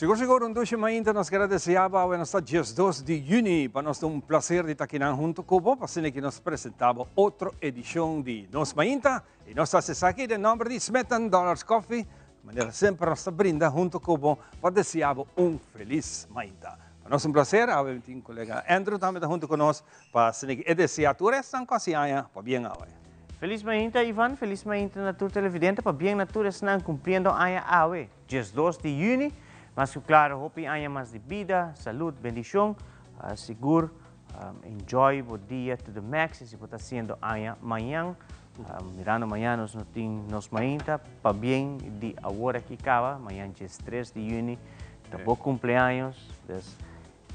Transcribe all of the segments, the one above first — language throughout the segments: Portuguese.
Siguro un doce mainta nos queda deseaba bueno, hasta 2 de junio para nos un placer de estar aquí junto con vos, para que nos presentamos otra edición de Nos Mainta y nos hace aquí de nombre de Smetan Dollars Coffee, de manera siempre nos brinda junto con vos para desear un feliz mainta. Para nos un placer, ahora un colega Andrew también junto con nosotros para que desear tu restan casi allá para bien ahora. Feliz mainta, Ivan. Feliz mainta na tour televidente. Para bien na tour estão cumprindo aia awe. Dia 2 de junho. Mas claro, hope aia mais de vida, saúde, bendição. Seguro, enjoy o dia to the max. Se você está sendo aia amanhã, mirando amanhã nos mainta. Para bien de agora que acaba, amanhã dia 3 de junho. Também cumpleaños.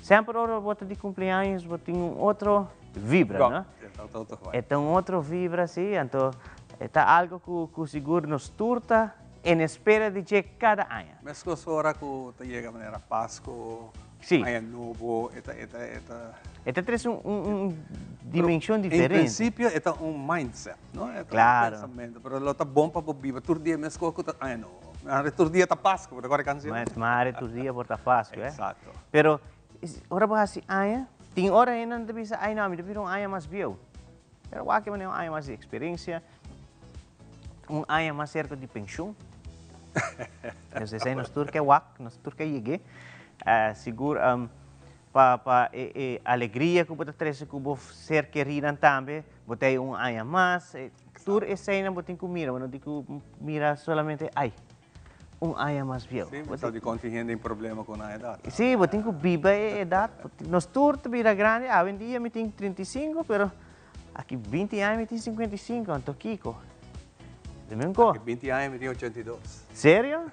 Sempre hora você de cumpleaños, você tem outro vibra, não? É outro vibra, sim. Então, é algo que seguro nos turta em espera de chegar cada ano. Mas com a hora que chega a maneira Páscoa, ano novo, Esta traz dimensão diferente. Em princípio, é mindset, não? É claro. Pensamento, mas ela está bom para viver todo dia, mas com a ano. Todo dia está Páscoa, agora canção. Mas todo dia porta Páscoa, é? Exato. Pero, ora ba si aya? Ting ora ainda não bisa ay namin, tapi aya mas bio. Pero waki man yung aya mas de experiência, aya mas cerca de pensão. Nós sei nos turca wak, nos turca yige. Seguro pa alegria que bota três que bo ser querida também, botei aya mas. Tur escena botin comida, não digo mira solamente ai. Aya mais bio. Sim, mas de contingente tem problema com a idade. Sim, eu tenho que viver a idade. Nos turnos vira grande, hoje em dia eu tenho 35, mas aqui 20 anos eu tenho 55, então Kiko. Aqui 20 anos eu tenho 82. Sério?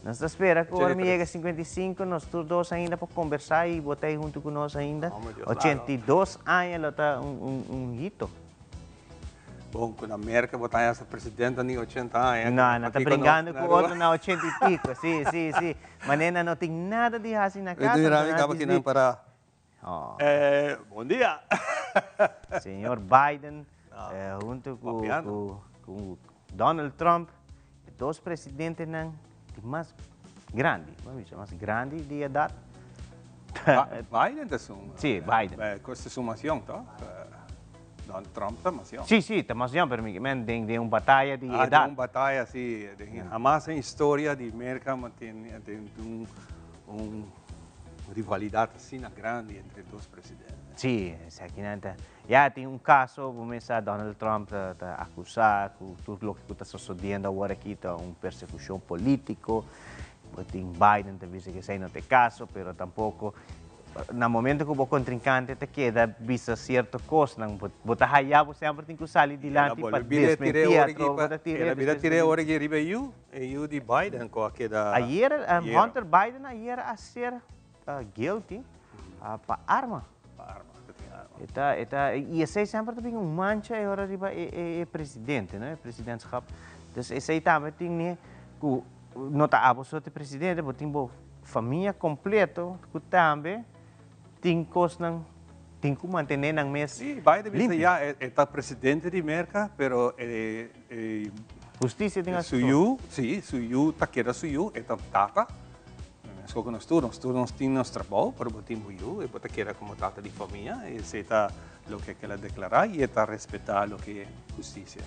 Nós esperamos que agora me chegue a 55, nós todos ainda para conversar e botar junto com nós ainda. 82 anos, ela está hito. Bom, quando a América botar essa presidenta em 80 anos. Não está brincando com outro na 80 e pico. Sim. Mas não tem nada de assim na casa. Eu acaba aqui não para. Bom dia. Senhor Biden, junto com Donald Trump, dois presidentes mais grandes, mais grandes de idade. Biden é um. Sim, Biden. Com essa sumação, tá? Donald Trump está mas Sim, está mas pero tem uma batalha de idade. Tem uma batalha, sim. Jamais em história de América tem uma rivalidade assim grande entre dois presidentes. Sim, exatamente. Já tem caso, começa Donald Trump a acusar que tudo o que está sucedendo agora aqui está uma persecução política. Tem Biden também que sei não tem caso, mas tampouco no momento que o contrincante te queda, visa certa coisa, não bota raiar, você sempre tem que sair de lá para desmentir a trova. Ele tirei a hora que riba eu de Biden com aquela. Ayer Hunter Biden ayer a ser guilty para arma. E esse sempre tem mancha e hora riba é presidente, não é presidentschap. Então esse também tem que não tá abuso de presidente, mas tem família completa que também tem que manter ng mes. Sim, Biden já é presidente de América, pero justiça tem suyo, sim, suyo, taquera suyo, é tata. Mas como nós temos nosso trabalho, para botar suyo, é botar taquera como tata de família, e se está o que ela declarar e está respeitar o que é justiça.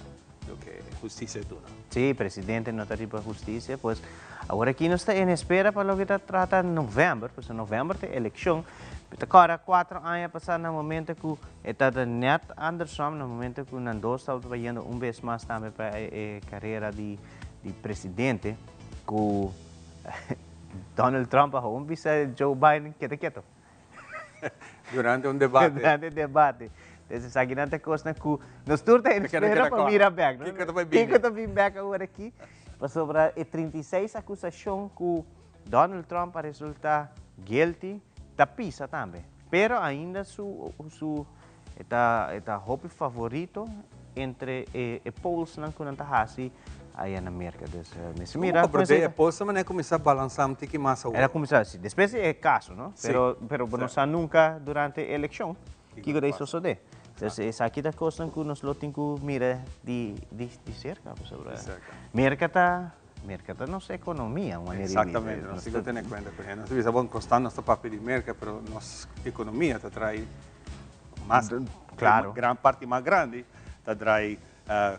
Lo que justicia dura. Sí, presidente no está para justicia, pues ahora aquí no está en espera para lo que está tratando en noviembre, pues en noviembre de elección, pero cada 4 años pasan en el momento que está net Anderson, en el momento que Nando está trabajando una vez más también para la carrera de presidente, que Donald Trump a un vice Joe Biden quieto. Durante un debate. Durante el debate. Entonces, aquí não tem coisa que nós todos esperamos para mirar back. Kiko também back agora aqui. Sobre a 36 acusações que Donald Trump resulta guilty, está pisa também. Pero ainda está hobby favorito entre polls que não está assim aí na América. Então, mira, mas a polls também começa a balançar um pouco mais. Ela começa assim. Depois é caso, não? Pero não sabe nunca durante a eleição que vai suceder. Então, aqui da coisa que nós temos que mirar de cerca. América está mercado não é economia, uma Exatamente, nós temos que ter em conta que nós precisamos costar nossa papel de mercado, mas nossa economia te traz mais, claro. Gran parte mais grande, te traz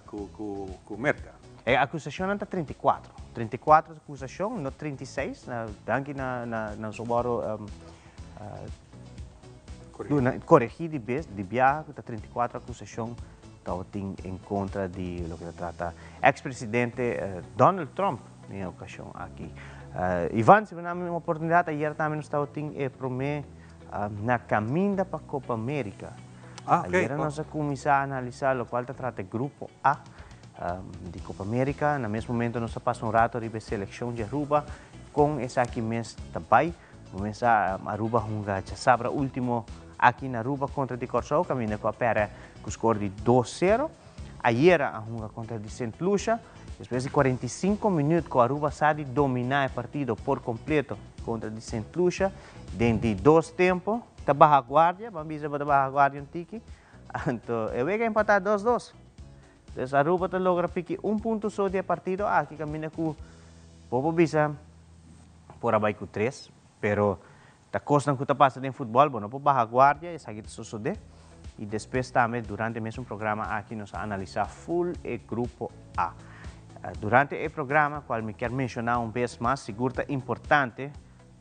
com o mercado. A acusação está 34. 34 acusação, não 36. Daqui na soboro corrigir de vez, de viagem, está 34 acusação em contra de lo que se trata ex-presidente Donald Trump em ocasião aqui. Ivan, se não uma oportunidade, ayer também estava prometer na caminho para a Copa América. Ayer nós começamos a analisar o qual se trata grupo A de Copa América. No mesmo momento nós passamos rato a seleção de Aruba com esse aqui mês também. Começa a Aruba já sabra último aqui na Aruba contra de Corsol, caminho com a pera com o score de 2-0. Ayer a contra de St. Lucia. Depois de 45 minutos, com a Aruba sabe dominar o partido por completo contra de St. Lucia. Dentro de 2 tempos, está barra guarda, vamos dizer para barra guarda um tique. Então, eu vejo que empatar 2-2. Então, a Aruba logra pique 1 ponto só de partido. Aqui caminha com o povo bisa por abaixo com 3. Pero, a coisa que está passando em futebol, bom, por barra guarda, isso aqui está suceder. E depois também, durante o mesmo programa, aqui nós analisar full o grupo A. Durante o programa, qual me quero mencionar vez mais, seguro é importante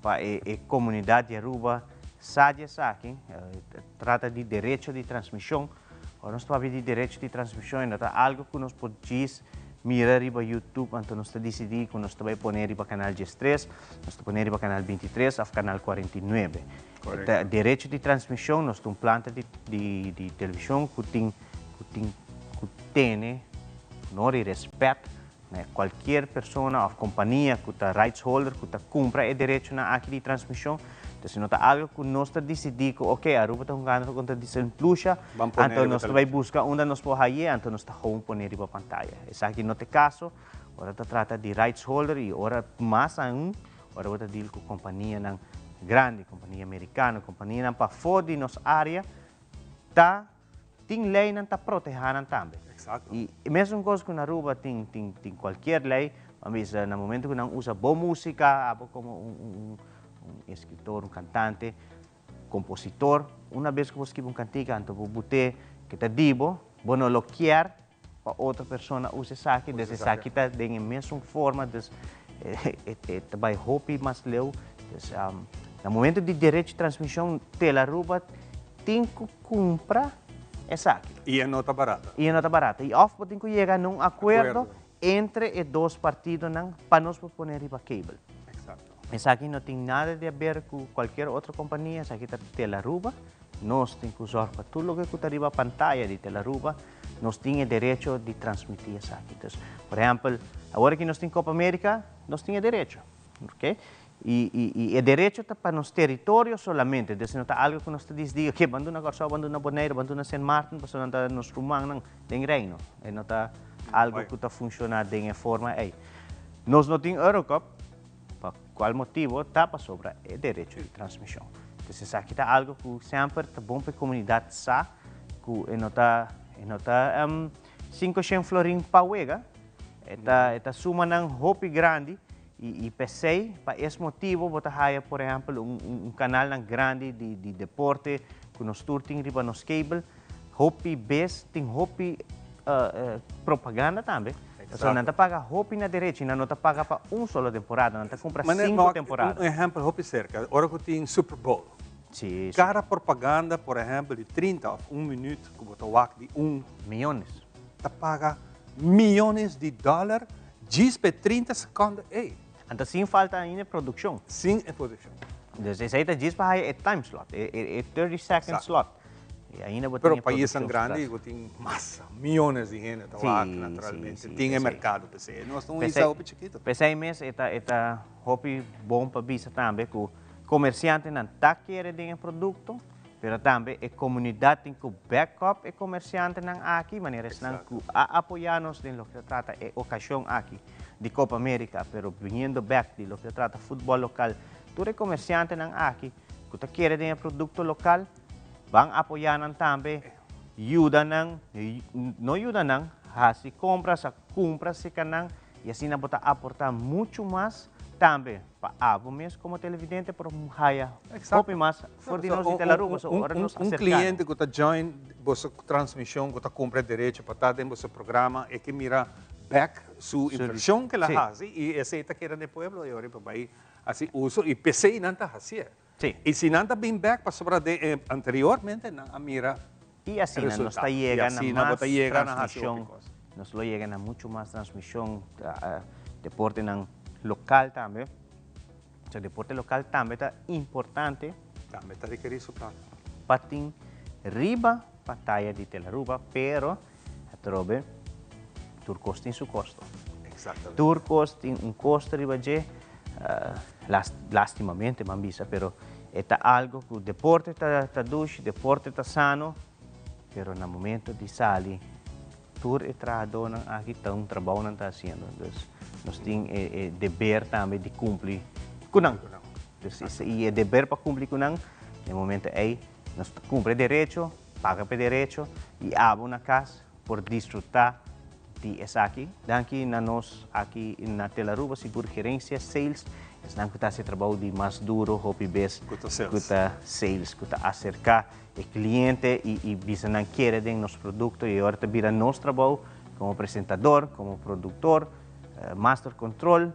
para a comunidade de Aruba, sabe aqui, trata de direito de transmissão. Nós estamos de direito de transmissão, é algo que nós podemos mirar no YouTube, então nós decidimos que nós vamos pôr no canal 13, nós vamos pôr no canal 23 ou canal 49. Direito de transmissão, nós temos planta de televisão que tem respeito. Qualquer pessoa ou companhia que está rights holder, que está compra o direito na aqui de transmissão. Então, se não está algo que nós decidimos, ok, a Aruba está jogando contra a St. Lucia, então nós vamos buscar onde nós podemos ir, então nós vamos pôr na pantalla. Esse aqui não é caso, agora se trata de rights holder e agora mais ainda, agora vou dizer com companhia grande, companhia americana, companhia para fora de nossa área, tem lei que está protegendo também. Exato. E mesmo coisa que na Aruba tem qualquer lei, mas no momento que não usa boa música, como um escritor, um cantante, compositor, uma vez que você escreve cantiga, então você que está dibo, você não lo quer para outra pessoa use isso aqui, desde isso aqui está de mesma forma, também roupa mais leu, no momento de direito de transmissão, tela Aruba tem que comprar essa aqui. E é nota barata. E é nota barata. E off tem que chegar a um acordo entre os dois partidos para nós poner para cable. Exato. Essa aqui não tem nada a ver com qualquer outra companhia. Essa aqui está Telaruba. Nós temos que usar para tudo o que está na pantalla de Telaruba. Nós temos o direito de transmitir essa aqui. Então, por exemplo, agora que nós temos Copa América, nós temos direito. Okay? E o direito está para nosso território solamente. Então, não está algo que nós dizemos que abandona Corsol, abandona Bonaire, abandona San Martin, para não está nos rumang ng reino. Não está algo que está funcionando de forma aí. Nós não temos Eurocup, por qual motivo está para sobre o direito de transmissão. Então, isso aqui está algo que sempre está bom para a comunidade sabe que não está 500 florim para o está suma ng hope grande. E pensei, para esse motivo, vou ter, por exemplo, canal grande de deporte, que nós temos para nos cable, Hopi Best, tem Hopi propaganda também. Então, não paga Hopi na direita, não paga para solo temporada, não compra 5 temporadas. Exemplo, Hopi cerca, agora que tem Super Bowl. Sim, cada propaganda, por exemplo, de 30 ou 1 minuto, que botou WAC de milhões. Te paga milhões de dólares, diz para 30 segundos. Então, sem falta ainda produção. Sim, é produção. Então, isso aí diz para é time slot, é 30 second slot. E ainda mas o país é grande, tem massa, milhões de gente, naturalmente. Tem mercado para você. Nós não usamos chiquito. Pensei mesmo, é hobby bom para bisa também, que o comerciante não está querendo produto, mas também a comunidade tem que backup o comerciante aqui, maneira que apoiar-nos no que se trata de ocasião aqui. De Copa América, pero vindo back de lo que trata futebol local, todo comerciante aqui que quer ter produto local, vão apoiar também, não ajuda se compra se canang y así nos va a aportar mucho más también para abo mesmo como televidente, pero haya Exacto. más fordinos de Telaruba, so ahora nos Um cliente que está join você transmissão que está compra direito para estar dentro do seu programa é que mira back sua inversão que ela faz e aceita que era do pueblo e agora vai assim uso e PC não está assim. Sí. E se não está bem back para sobre anteriormente não a mira y así nos está llegando más transmisión, nos lo llegan a mucho más transmisión, deporte local también. O deporte local también está importante. Também está requerido su plata. Patin riba batalla de Telaruba, pero trobe turcos tiene su costo. Exactamente. Turcos tiene un costo riba je, lastimamente mambisa, pero está algo que el deporte está ducho, deporte está sano, pero en el momento de salir, tur e trabajador aquí está un trabajo que está haciendo. Entonces, nos tiene deber también de cumplir con eso. Y el deber para cumplir con eso, en el momento ahí, nos cumple derecho, paga por derecho y abre una casa por disfrutar de eso aquí. Aquí, aquí en Telaruba, seguro gerencia, sales, es que está haciendo trabajo de más duro, hobby best, sales, que está acercar el cliente y dicen quiere de los productos y ahora mira nuestro trabajo como presentador, como productor, master control,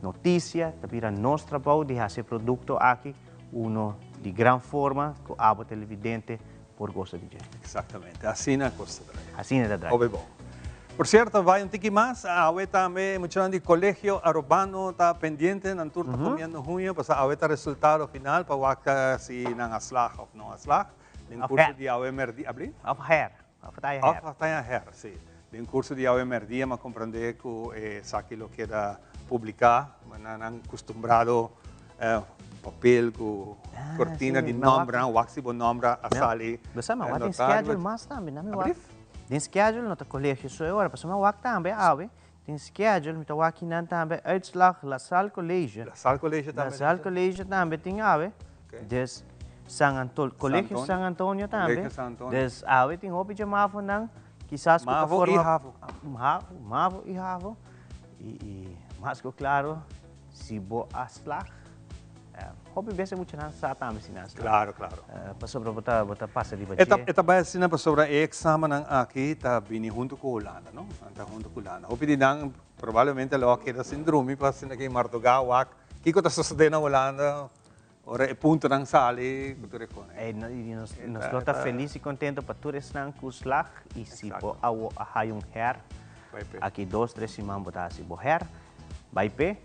noticia, mira nuestro trabajo de hacer producto aquí, uno de gran forma, que abo televidente por gozo de gente. Exatamente, assim na Costa Draga. Assim é da Draga. Bom. Por cierto, vai um tiki mais, a também, muito de colégio urbano está pendente, não turta comendo junho, para a está resultado final, para waka se não aslag ou não aslag, em curso de AWMRD, abrir? Of hair. Sim. Em curso de AWMRD, mas compreender que saque lo que era publicar, mas não acostumbrado papel com cortina de nome, waxi bom nome a sali. Você mas tem schedule mais também, não me tem schedule no colégio so agora, para uma wak também, tem schedule, mita wak nan também, uitslag La Salle College. La Salle College também. La Salle College também tem des San Antonio, Colégio San Antonio também. Des tem hobby de mavo nang, quizás Mavo e Havo. Mavo e Havo. E mas claro, se bo aslag hobby besa muito na sa também sinas. Claro. Para sobre bota passa de bache. Esta vai sina para sobre exame nang aqui tá bini junto com Holanda, não? Anta junto com Holanda. Hobby de nang provavelmente lo que era síndrome para sina que Martogawak, kiko ta sucede na Holanda. Ora punto nang sali, que tu reconhece. Nós está feliz e contente para tu resnan kuslag e se bo awo ahayong hair. Aqui 2-3 semanas botar se bo hair. Vai pe.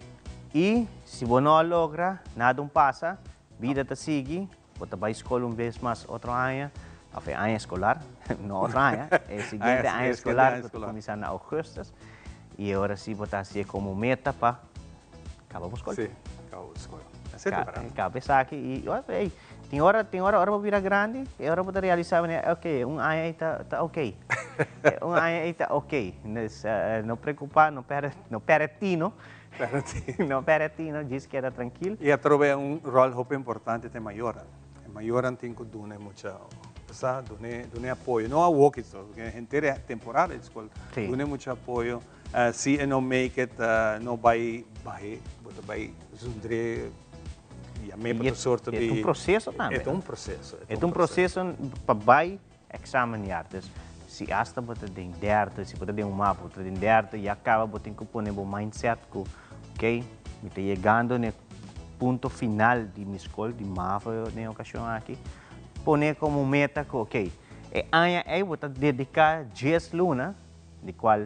E se você não logra, nada passa, vida te sigue, você vai escola vez mais outro ano, ou ano escolar, não outro ano, é o seguinte ano escolar, que começa em agosto, e agora sim você está como meta para acabar a escola. Sim, acabar a escola. Acaba isso aqui e, olha, tem hora para virar grande, e hora para realizar, ok, ano está ok, ano está ok, não preocupar, não peretino, no peretino, diz que era tranquilo. E trove rol muito importante de maioran. Maioran tem que dar muita, dar apoio. Não há walk só, porque a gente é temporária de escola. Dar muito apoio. Se não make it, não vai zundre. E a minha professora de. É um processo também. É um processo. É um processo para vai examinar. Se hasta você tem dentro, se você tem mapa, você tem dentro e acaba você tem que pôr no mindset que, ok, me está chegando no ponto final de minha escola, de mapa, na ocasião aqui, pôr como meta que, ok, e aí você dedicar 10 lunas, de qual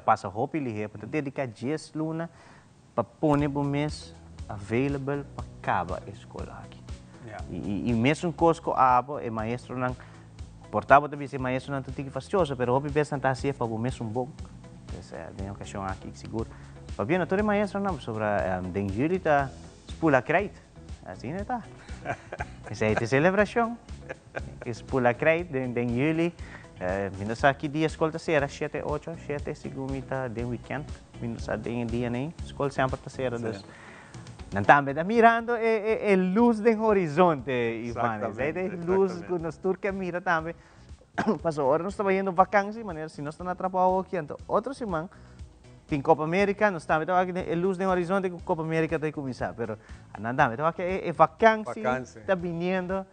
passa roupa e você dedicar 10 lunas para pôr no mês available para acabar a escola aqui. E mesmo coisa que é maestro não portava também ser maestro não tem que fastioso, pero hobby best não tá assim para o mesmo bom. Então, tem ocasião aqui seguro. Para bem, não é maestro não sobre den juli tá spula creit. Assim não tá. Essa é a celebração. Spula creit den juli. Minus aqui dia escola tá será 7, 8, 7 segundo tá den weekend. Minus den dia nem escola sempre tá será das. Não também está mirando a luz do horizonte, Ivan. É luz que nós turcos mira também. Passou hora nós estamos indo vacância, mas se nós estamos atrapados aqui, então outra semana Tem Copa América, nós estamos aqui a luz no horizonte que a Copa América está a começar, pero andamos, então aqui é vacância, está vindo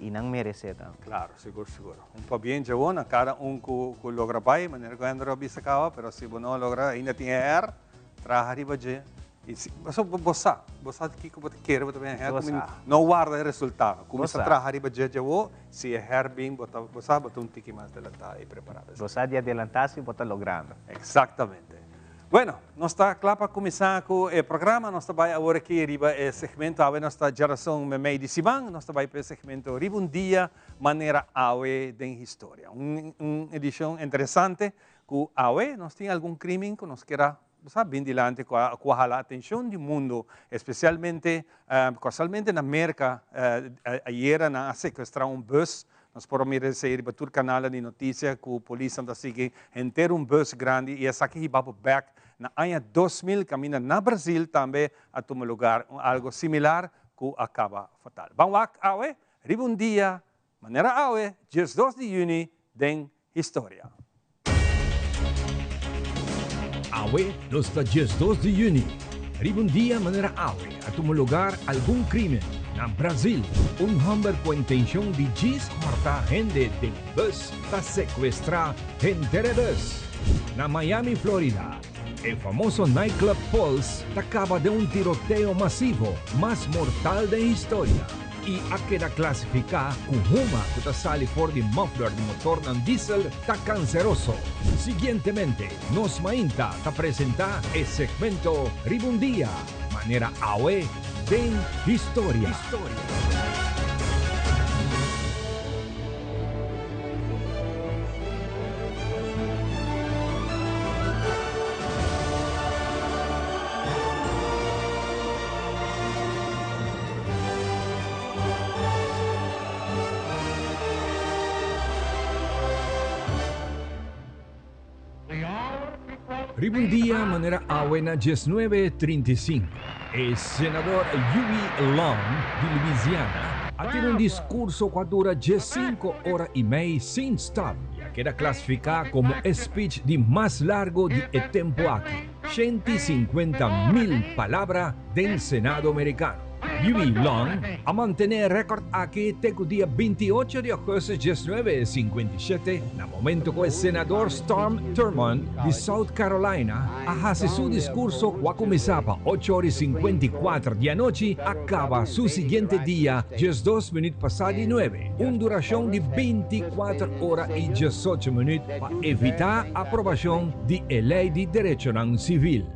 e não merece então. Claro, seguro, seguro. Pabien jawon, ang cara ko logra pa, maneira ko andro bisa kawa, pero se não logra, ainda tem trahari ba je? Basta bosa que ko quer botar bem não guarda o resultado. Começa a trahari ba je jawo, se bem botar botar tiki mais adelantar e preparado. Bosa de adelantar-se e botar logrando. Exatamente. Bueno, nós está claro para começar com o programa, nós vai agora aqui riba o segmento ave nossa geração meio de Sivan, nós vai para o segmento riba dia maneira ave de história. Edição interessante com ave, nós tem algum crime que nós queira bem dilante com a atenção do mundo, especialmente casualmente na América, ayer na sequestrar bus. Nós podemos receber para todo canal de notícia que a polícia está seguindo inteiro bus grande e essa aqui vai back na ano 2000 caminha na Brasil também a tomar lugar algo similar que acaba fatal. Vamos lá, awe, riba dia, maneira awe, dia 2 de junho, den história. Awe, nos dia 2 de junho, riba dia, maneira awe, a tomar lugar algum crime. Na Brasil, homem com intenção de descortar gente de bus para sequestrar gente de bus. Na Miami, Florida, o famoso nightclub Pulse acaba de tiroteio massivo, mais mortal da história. E a queda classificar como uma que sale por de muffler de motor não diesel está canceroso. Seguintemente, nos mainta a apresentar o segmento Ribundia, maneira AOE de História. Ribundia, maneira AOE na 19:35. O senador Huey Long, de Louisiana, tiene discurso que dura 5 horas e meia sem stop. E queda classificada como o speech de mais largo de tempo aqui. 150.000 palavras do Senado americano. Huey Long a mantener récord aqui até o dia 28 de agosto de 1957, no momento que o senador Storm Thurmond de South Carolina hace seu discurso que começava 8:54 da noite, acaba seu seguinte dia 2 minutos passados de 9, uma duração de 24 horas e 18 minutos para evitar a aprovação de lei de direito civil.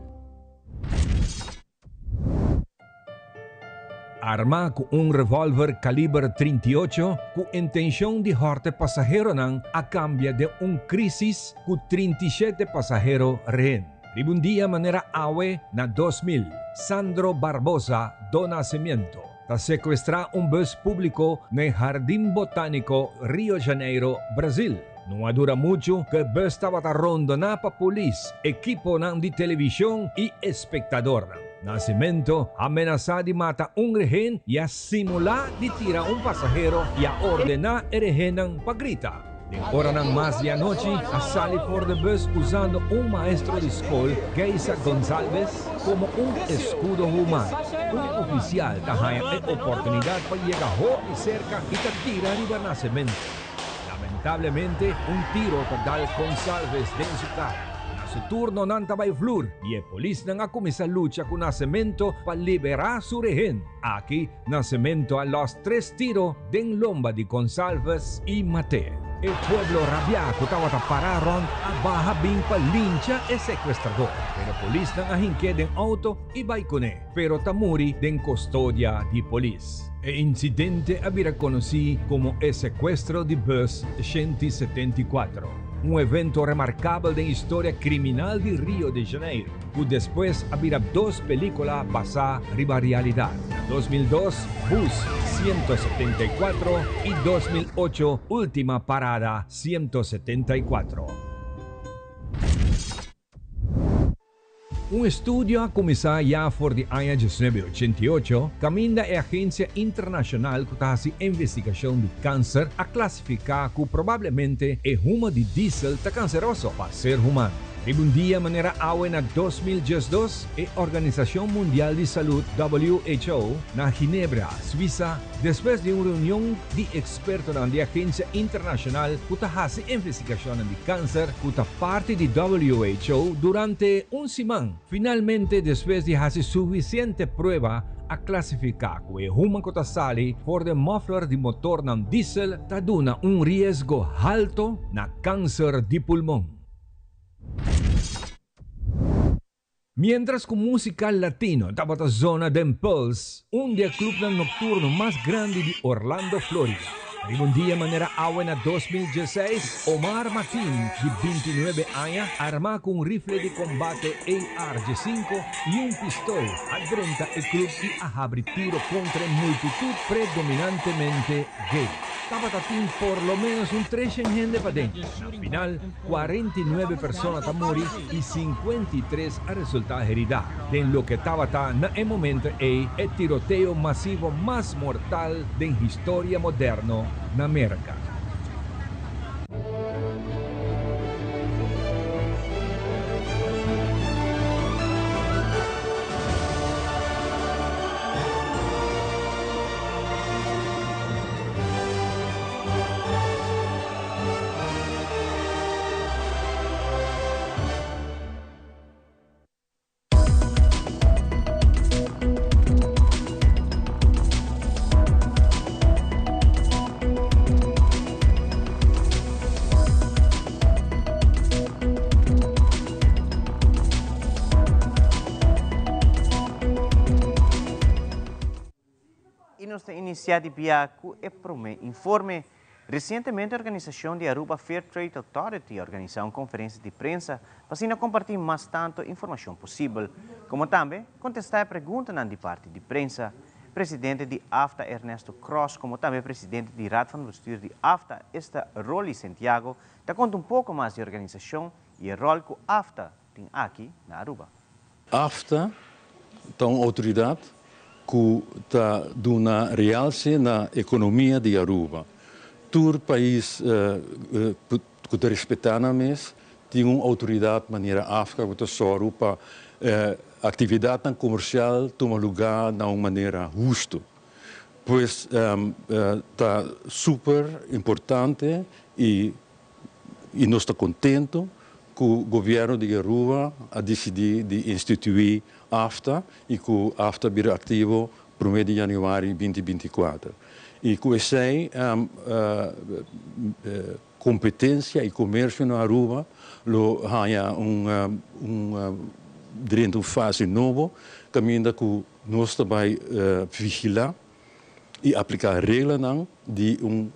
Arma com revólver calibre 38 com intenção de horte passageiro a cambio de crisis com 37 passageros rehén. Ribundia maneira AOE na 2000, Sandro Barbosa do Nascimento está sequestrar bus público no Jardim Botânico, Rio de Janeiro, Brasil. Não dura muito que o bus estava rondando para a polícia, equipo de televisão e espectador. Nascimento ameaçar de matar rehén e a simular de tirar passageiro e a ordenar o rehén para gritar. Hora mais de noite, a sale por de bus usando maestro de escola, Geisa Gonçalves, como escudo humano. Oficial ganha a oportunidade para chegar de cerca e tirar de Nascimento. Lamentablemente, tiro para dar Gonçalves dentro su carro. Su turno não estava flor e a polícia não começa a luta com Nascimento para liberar su rehén. Aqui, Nascimento a los 3 tiros den lomba de Gonçalves e mate. O pueblo rabiado estava a parar a barra bem para lincha e sequestrador. Pero a polícia não arranque den auto e vai com ele. Pero tamuri den custódia de polícia. O incidente había conocido como el secuestro de bus 174. Evento remarcável da história criminal de Rio de Janeiro, que depois havia 2 películas basadas na realidade. 2002, Bus 174 e 2008, Última Parada 174. Estudio começou já por de ano 1988, caminha a Agência Internacional que faz investigação de câncer a classificar que provavelmente é uma de diesel está canceroso para ser humano. Ribun dia manera awe na 2012 e Organización Mundial de Salud WHO na Ginebra, Suiza, después de una reunión de expertos de Agencia Internacional que hace investigación de cáncer que parte de WHO durante un semana. Finalmente, después de hacer suficiente prueba a clasificar que human que sale por de muffler de motor ng diesel taduna un riesgo alto na cáncer de pulmón. Mientras con música latino estaba la zona de Impulse, un día club nocturno más grande de Orlando, Florida. Un día manera abuena 2016, Omar Martín, de 29 años, armado con un rifle de combate AR-5 y un pistola, adrenta el club y a abrir tiro contra multitud predominantemente gay. Estaba por lo menos un 3 gente para dentro. Al final, 49 personas han muerto y 53 han resultado heridas. En lo que estaba en el momento el tiroteo masivo más mortal de la historia moderna en América. Nuestra iniciativa informe. Recientemente, a Organización de Aruba Fair Trade Authority organizó una conferencia de prensa para compartir más tanto información posible, como también contestar preguntas de parte de prensa. Presidente de AFTA, Ernesto Cross, como también presidente de Raad van Bestuur de AFTA, Rolly Santiago, te cuenta un poco más de organización y el rol que AFTA tiene aquí en Aruba. AFTA é uma autoridade que está dando realce na economia de Aruba. Todo país que está respeitando mesmo tem uma autoridade de maneira África que está só para atividade comercial toma lugar de uma maneira justa. Pois está super importante e nós estamos contentes que o governo de Aruba a decidido de instituir AFTA e que o AFTA virá ativo para o mês de janeiro de 2024. E que essa competência e comércio na Aruba há durante uma fase nova, também que nós também vigilar e aplicar regras de uma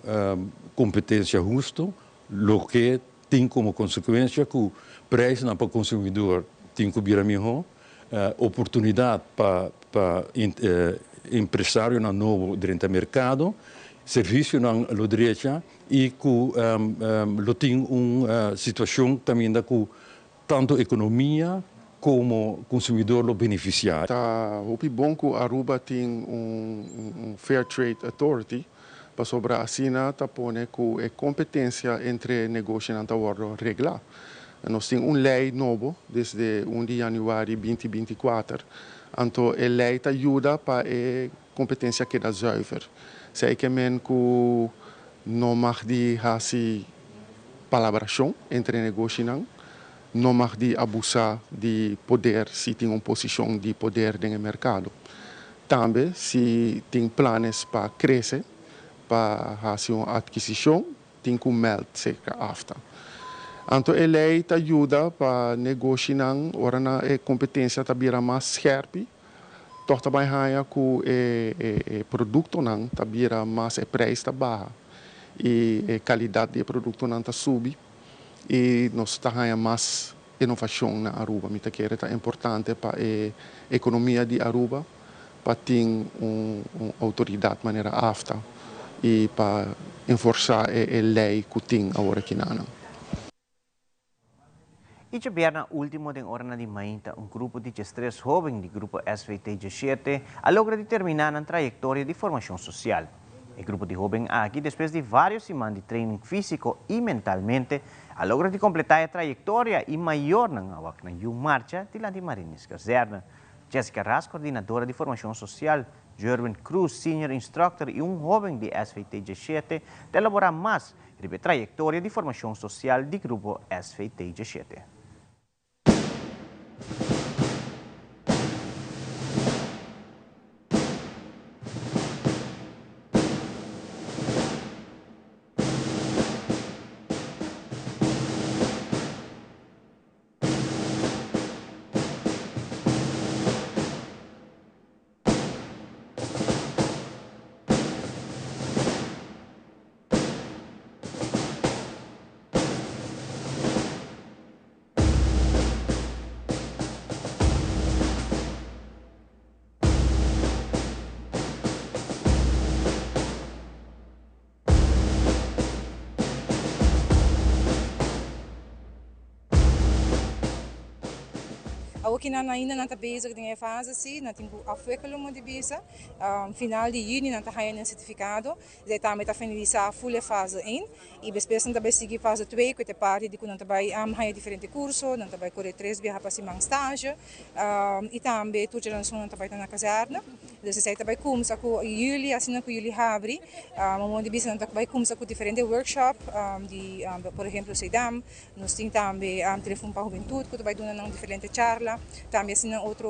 competência justa, o que tem como consequência que o preço para o consumidor tem que vir melhor, oportunidade para empresário novo dentro do mercado, serviço na direita e que tem uma situação também da que tanto a economia como consumidor lo beneficiar. Está bom que a Aruba tem Fair Trade Authority para sobre a Sina tá pone que é competência entre negociantes a reglar. Nós temos uma lei nova desde 1 de janeiro de 2024. Então a lei ajuda para a competência que é zuiver. Sei que não mag de fazer palabração entre negociantes, não mag de abusar de poder se tem uma posição de poder no mercado. Também se tem planos para crescer, para fazer uma aquisição, tem que melder AFTA. Então, a lei ajuda para negociar, ora na competência também mais scherp, toch também há que o produto não também mais preço baixo e a qualidade do produto não está sube e nós temos mais inovação na Aruba. Me que é importante para a economia de Aruba, para ter uma autoridade de maneira AFTA e para enforçar a lei que tem agora aqui na E na último de hora de mainta, um grupo de 3 jovens do grupo SVT-17 a logra determinar a trajetória de formação social. O grupo de jovens aqui, depois de várias semanas de treino físico e mentalmente, A logra de completar a trajetória e maior na awak na yung marcha de Lanti Marines Caserna. Jessica Ras, coordenadora de formação social, Jerwin Cruz, senior instructor e jovem de SVT 17, de elaborar mais sobre a trajetória de formação social do grupo SVT 17. Aqui na ainda não está bezig dengan fase assim, não tem afwekelung mo de bisa, final de junho não está ganhando certificado, já também está finalizar a full fase 1 e depois não está seguir fase 2, que é parte de que não está vai ganhar diferentes cursos, não está vai correr 3 viagens para simang estágio, e também tudo já não está vai na caserna, então se está vai começar com julho, assim com julho abre, mamãe de bisa não está vai começar com diferentes workshops, de por exemplo Sedam, nós temos também telefone para a juventude, que vai dar uma diferente charla. Também assim outra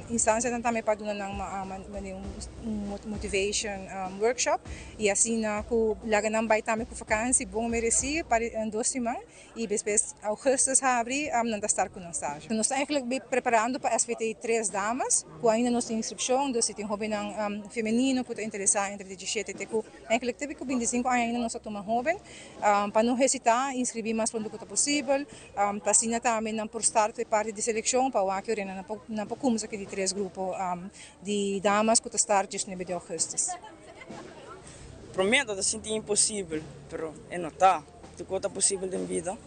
instância também para dar motivation workshop e assim que laga não vai também com vacância bom merecer para 2 semanas e depois agosto abre não estar com nós estágio. Nós estamos eigenlijk preparando para SVT 3 damas, que ainda não tem inscrição, então se tem jovem feminino que está interessado entre 17 e que eigenlijk teve que 25 ainda não está tomando jovem, para não hesitar inscrever mais quando é possível, para assim também não por estar parte de seleção para o que na poucos aqui de 3 grupos de damas que estão just no mês de agosto. Prometo de sentir impossível, mas não está. Tudo é possível na vida.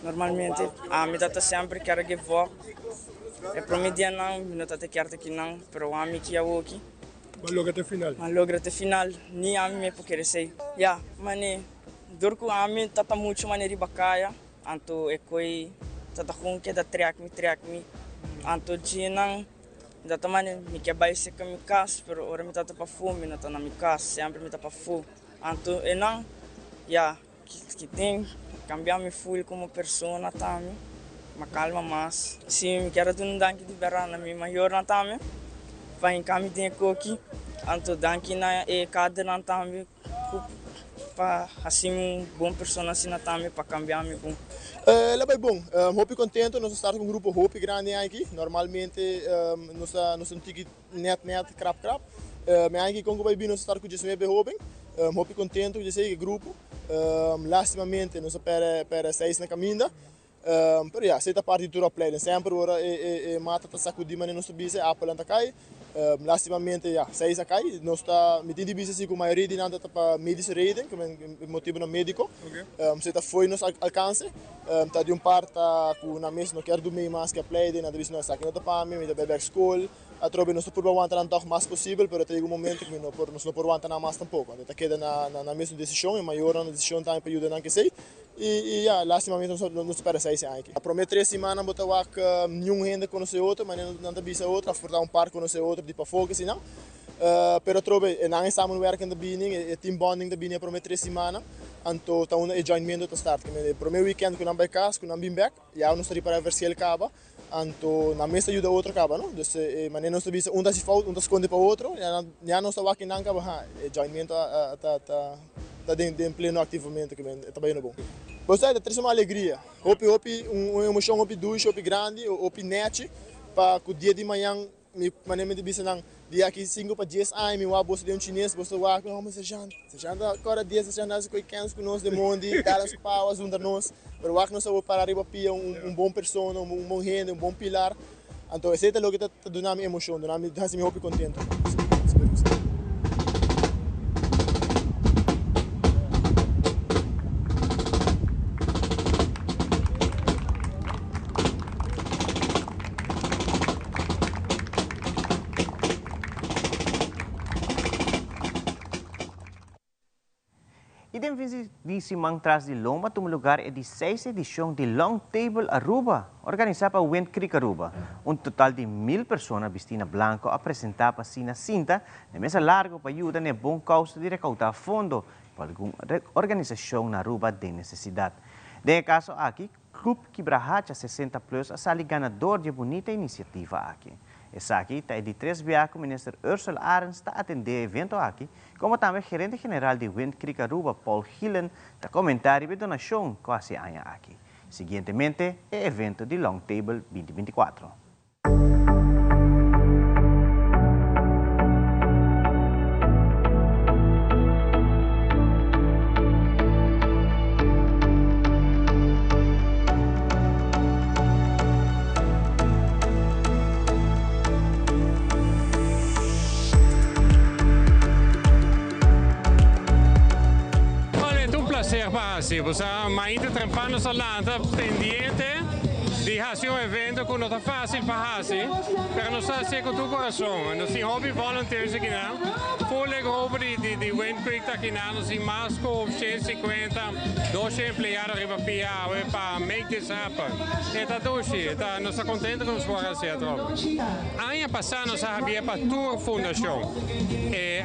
Normalmente, a minha está sempre quer que vá. É prometer não, não está quer que não, mas a minha que é o que. Mas logo até final. Mas logo até final, nem a minha porque querer sei. Já, mas durante a minha está muito maneira bacaia, então é coi, está com que da track me. Anto jinang da taman mi que vai ser com casa, pero ora mi tata pa fome, na tá na mi casa, sempre mi tá pa fome. Anto enang ya que tem cambiar me full como pessoa também, ma calma mais. Se mi quero tu danke de verão mi maior na também, vai em caminho tem coqui, anto danke na e cada na também para assim bom pessoa assim na também para cambiar me bom. Ela vai bom, Hopi contento, nós estamos com um grupo Hopi grande aqui, normalmente nós não temos net crap, mas aqui com o vai bem nós estamos com o Jesme Hopi, Hopi contento com esse grupo, lastimamente nós para 6 na caminho, pero já, sei da parte do tour play, sempre ora mata tá sacudir mas não subir se apple anta cai, lastimamente já, 6 a cai, nós está me tem bisa assim com a maioria de nada tá para medicine rating, como motivo no médico, sei da foi nos alcance, tá de parte tá com na mesa não quero dormir mais que a play, na divisão nós aqui não tá para mim, me da back school, a trobe nós por aguentar tanto mais possível, pero tem um momento que não por aguentar mais tampouco, tá queda na mesma decisão, e maior na decisão tá para ajudar não que sei. E já, lastimamente não espera 6 anos aqui. Prometo 3 semanas botar nenhum ainda conhecer outro, mas não está bisa outro, afordar par conhecer outro, tipo foco assim não. Pero trobe, não estamos no work in the beginning, e team bonding the beginning prometo 3 semanas, então tá um joinment to start. Prometo weekend que não vai casa, que não vem back, já não está para ver se ele acaba. Então na mesa ajuda outro acaba, não? Então, mas não está bisa, se falta, esconde para outro, já não está aqui não acaba, joinment tá dentro pleno ativamente que está bem bom. Gostei, traz uma alegria. Hopi uma emoção hopi duas, hopi grande, hopi net para o dia de manhã me maneira bisa nang dia aqui 5 para 10 anos, me wa boss de chinês, boss wa com uma serjanta agora 10 serjanta com 15 com nós de monde, Dallas Powers under nós, pero wa nós vou para arriba pia bom pessoa, bom rende, bom pilar. Então esse é o que tá dando minha emoção, dando minha hopi contento. Idem de Simang tras de Loma tum lugar é de 6 edição de Long Table Aruba, organizada para Wind Creek Aruba. Total de 1000 pessoas vestidas branco apresentar para sina cinta, na mesa largo para ajudar na bom causa de recaudar fundo para alguma organização na Aruba de necessidade. De caso aqui, Clube Quibrahacha 60 Plus é ganador de bonita iniciativa aqui. Essa aqui está de 3 viagens, o ministro Ursula Arens está atendendo o evento aqui, como também o gerente geral de Wind Creek Aruba, Paul Hillen, está comentar a donação quase aña aqui. Seguintemente, o evento de Long Table 2024. Você ainda trampando essa lanta pendiente de fazer um evento que não está fácil para fazer, mas não está ser com o coração. Nós temos hobby volunteers aqui, full grupo de Wind Creek aqui, nós temos mais de 150, 200 empregados para make this happen. Nós estamos contentes com os corações. Ano passado nós havíamos para Tour Fundação.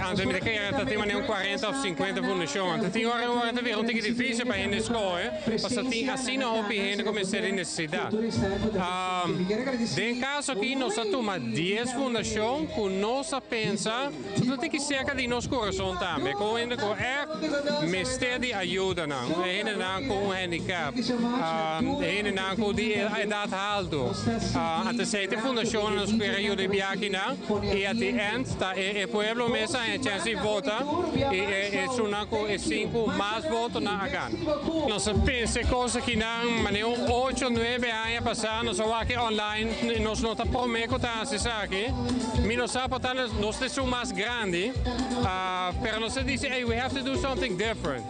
Antes de que nós tínhamos 40 ou 50 fundações. Então, tinha hora de ver um pouco difícil para a gente escolher, porque assim não houve gente começar a necessidade. Em caso aqui, nós temos 10 fundações que nós pensamos que tem que ser cerca de nosso coração também, com gente que mestre de ajuda, gente com handicap, gente com idade alta. Antes de fundação nós queremos ajudar aqui, e até o povo mesmo a chance de votar, e 5 mais votos na Hagan. Nós pensamos coisas que não, mas 8 ou 9 anos passados, nós aqui online, nós não prometemos que aqui, mas nós somos mais grandes, pero nós dizemos, hey, we have to do something different.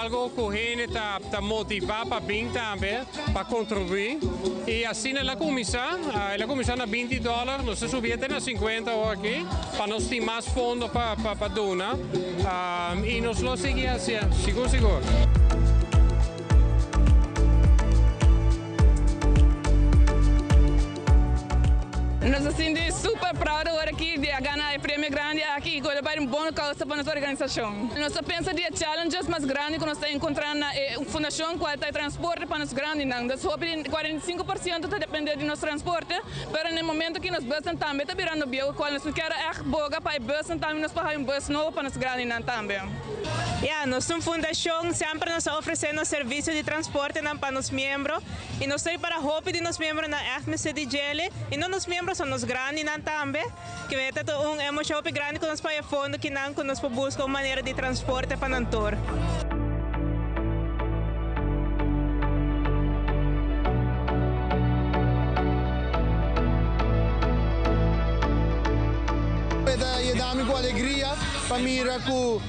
Algo que a gente está motivado para vir também, para contribuir. E assim ela começa a $20, nós subimos a 50 aqui, para nós ter mais fundo para donar. E nós lo seguimos assim, seguro. Nós estamos super proud agora aqui de ganhar o prêmio grande aqui e levar boa causa para nossa organização. Nós pensamos de challenges mais grandes que nós estamos encontrando na fundação que está transporte para nós grandes. Nós 45% está dependendo de nosso transporte, mas no momento que nós estamos também está virando bio, qual nós queremos boga para bus também nós pagamos bus novo para nós grandes também. Nossa fundação sempre nos oferecendo serviço de transporte para os membros e nós estamos para o de nossos membros na FMC de Gele e nos membros são os grandes também, que é um shopping grande que nós pagamos fundo que nós buscamos uma maneira de transporte para o tour. Dá-me com alegria para mirar que o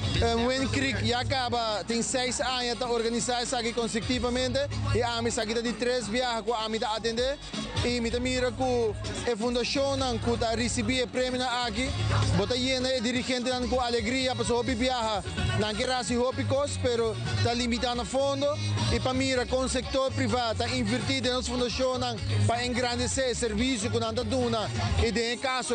Wind Creek já acaba, tem 6 anos para organizar isso aqui consecutivamente e a mim aqui de 3 viagens que a mim está atender e me mira que a fundação que está recebendo o prêmio aqui, bota llena e dirigente com alegria para o viajar, não quer assim hobby cost, pero está limitando fundo e para mirar com o setor privado está invertido na fundação para engrandecer o serviço que nós damos e de caso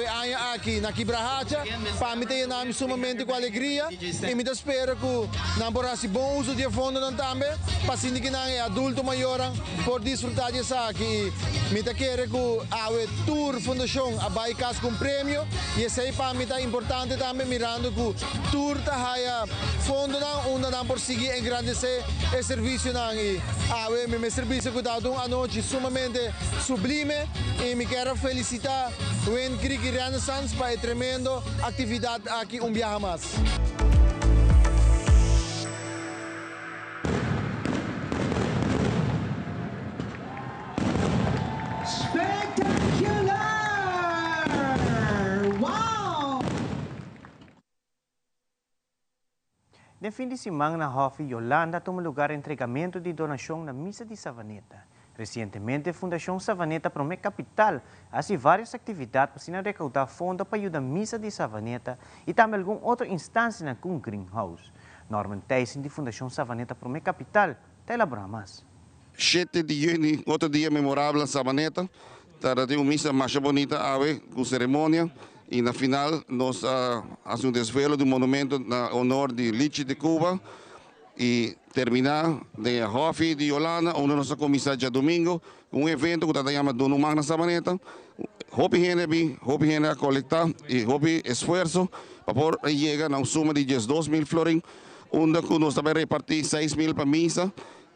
aqui na Quibrahacha, para mim tem nome sumamente com alegria e me espero que não porá bom uso de fundo também para que não é adulto maior por desfrutar disso aqui. Me quero que a Tour Fundação vai casar com prêmio e isso aí para mim é importante também mirando que o Tour está fundo onde não por seguir engrandecer o serviço e meu serviço que está a noite sumamente sublime e me quero felicitar o Wind Creek Renaissance para a tremenda atividade aqui viaje mais. No fim de semana na Hof Yolanda tomou lugar entregamento de donação na Missa de Savaneta. Recentemente, a Fundação Savaneta Promete Capital faz várias atividades para recaudar fundos para ajudar a Missa de Savaneta e também alguma outra instância com Greenhouse. Norman Thijssen, de Fundação Savaneta para a capital, elaborar mais. 7 de junho, outro dia memorável na Savaneta. Tem uma missa mais bonita com cerimônia. E na final, nós fazemos desvelo do monumento na honor de Liche de Cuba. E terminar de Hofi de Holanda, onde nossa comissária domingo, um evento que está chamado Dono Magna Savaneta. Hopi gente a coletar e hopi esforço para poder chegar a uma suma de 2.000 florins, onde nós também repartir 6.000 para missa,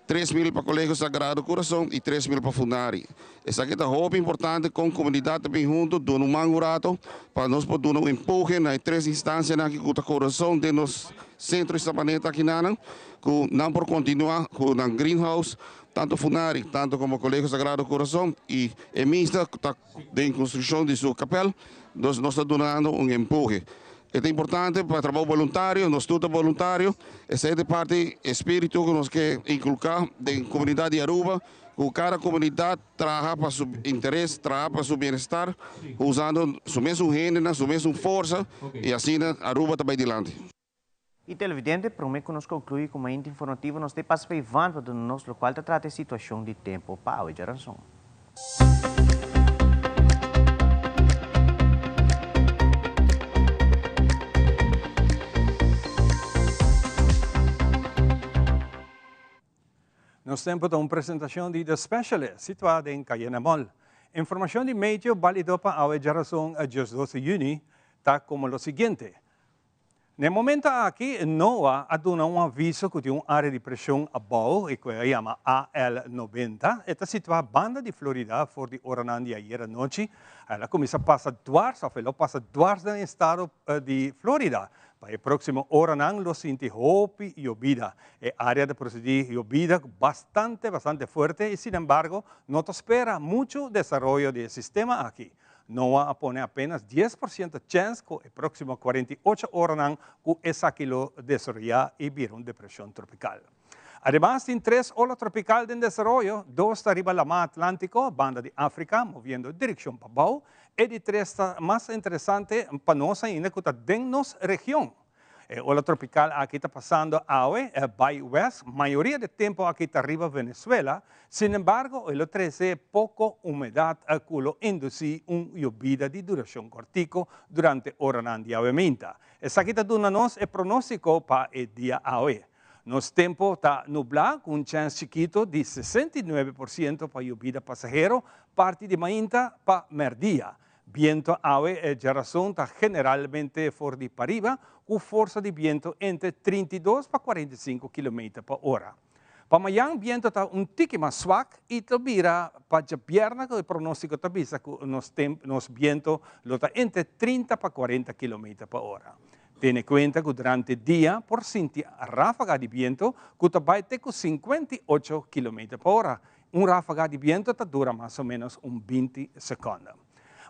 3.000 para Colégio Sagrado Coração e 3.000 para Funari. Essa aqui é muito importante com a comunidade também junto, dando um mangurato, para nós poder dar um empurre nas 3 instâncias aqui com o coração de nos centros de Savaneta aqui que não por continuar com o greenhouse, tanto Funari, tanto como o Colégio Sagrado Coração e a missa que está em construção de sua capela, nós estamos dando um empurre. É importante para o trabalho voluntário, nós tudo voluntário, essa é a parte espírito que nós queremos inculcar na comunidade de Aruba, que cada comunidade trabalha para seu interesse, trabalha para seu bem-estar, usando sua mesma renda, sua mesma força, e assim Aruba também adiante. E televidente, prometo que nós concluir com uma índia informativa, nós te passa para Ivan, para o nosso local, para tratar a situação de tempo para a geração. Nós temos uma apresentação de The Specialist, situada em Cayena Mall. Informação de meio válido para a geração a 12 de junho, está como o seguinte. No momento aqui, NOAA aduna um aviso que tem uma área de pressão abaixo, que se chama AL90. Está situada na banda de Florida, fora de Orlando, ayer à noite. Ela começa a passar duas, ela passa duas no estado de Florida. Para o próximo Orlando, lo sinti hopi e llovida. Área de proceder llovida bastante fuerte e, sin embargo, no te espera mucho desarrollo del sistema aquí. NOAA pone apenas 10% de chance que el próximo 48 horas que esa kilo desarrollar y vir una depresión tropical. Además, en 3 olas tropicales en desarrollo, 2 arriba la mar Atlántico, banda de África, moviendo dirección para abajo, y de 3 más interesante, para nosotros, en nuestra región. Ola tropical aquí está pasando ahora, by west, mayoría del tiempo aquí está arriba Venezuela, sin embargo, el otro es poco humedad que lo induce una lluvia de duración cortico durante horas de avementa. Esa aquí está dando el pronóstico para el día hoy. Nos tiempo está nublado con un chance chiquito de 69% para lluvia pasajero, parte de mañana para mediodía. Viento agua geração está generalmente for de para arriba, com força de viento entre 32 para 45 km por hora. Para amanhã, o viento está tique mais suave e vira para a perna, que o pronóstico está vista que nos viento está entre 30 para 40 km por hora. Tenha conta que durante o dia, por sentir a ráfaga de viento, que vai ter 58 km por hora. Ráfaga de viento dura mais ou menos 20 segundos.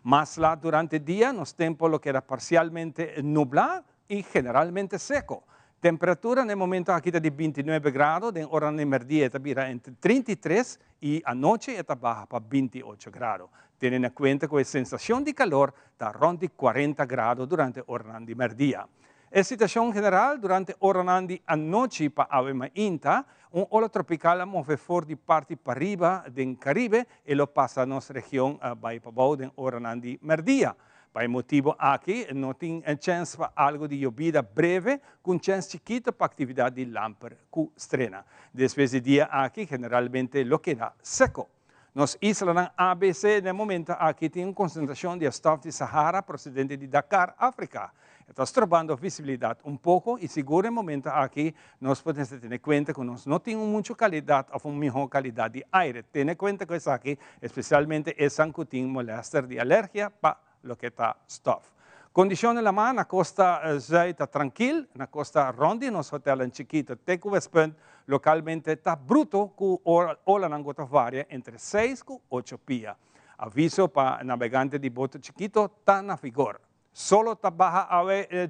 Mas lá durante el día nos tiempos lo que era parcialmente nublado y generalmente seco. Temperatura en el momento aquí de 29 grados, en hora de mediodía está entre 33 y anoche está baja para 28 grados. Tienen en cuenta que la sensación de calor está rondando 40 grados durante hora de mediodía. La situación general durante hora de anoche para Ave Inta, un ola tropical move for de parte para arriba del Caribe y lo pasa a nuestra región para abajo de hora de mediodía. Por motivo aquí no tiene chance para algo de lluvia breve, con chance chiquita para actividad de lámpara que estrena. Después del día aquí generalmente lo queda seco. Nos islas ABC en el momento aquí tiene una concentración de stuff de Sahara procedente de Dakar, África. Estamos trabajando visibilidad un poco y seguro en el momento aquí nos podemos tener cuenta que no tenemos mucha calidad o una mejor calidad de aire. Tener cuenta que es aquí, especialmente es que tiene molestias de alergia para lo que está stuff. Condiciones en la mar, na costa está tranquila, na costa Rondi, nos hotel en chiquito, Tecuvespunt, localmente está bruto, que ola nangota varia entre 6 y 8 pies. Aviso para navegantes de bote chiquito, está na vigor. Solo está baja a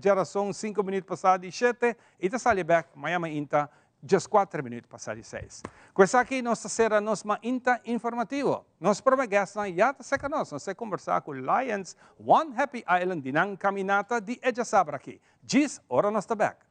geração 5 minutos passados de 7 e está sale back Miami Inta just 4 minutos passados de 6. Com isso aqui, nós será nosso Inta informativo. Nós prometemos já seca nós conversar com Lions One Happy Island dinang caminata de Eja Sabra aqui. Diz, ora nós está back.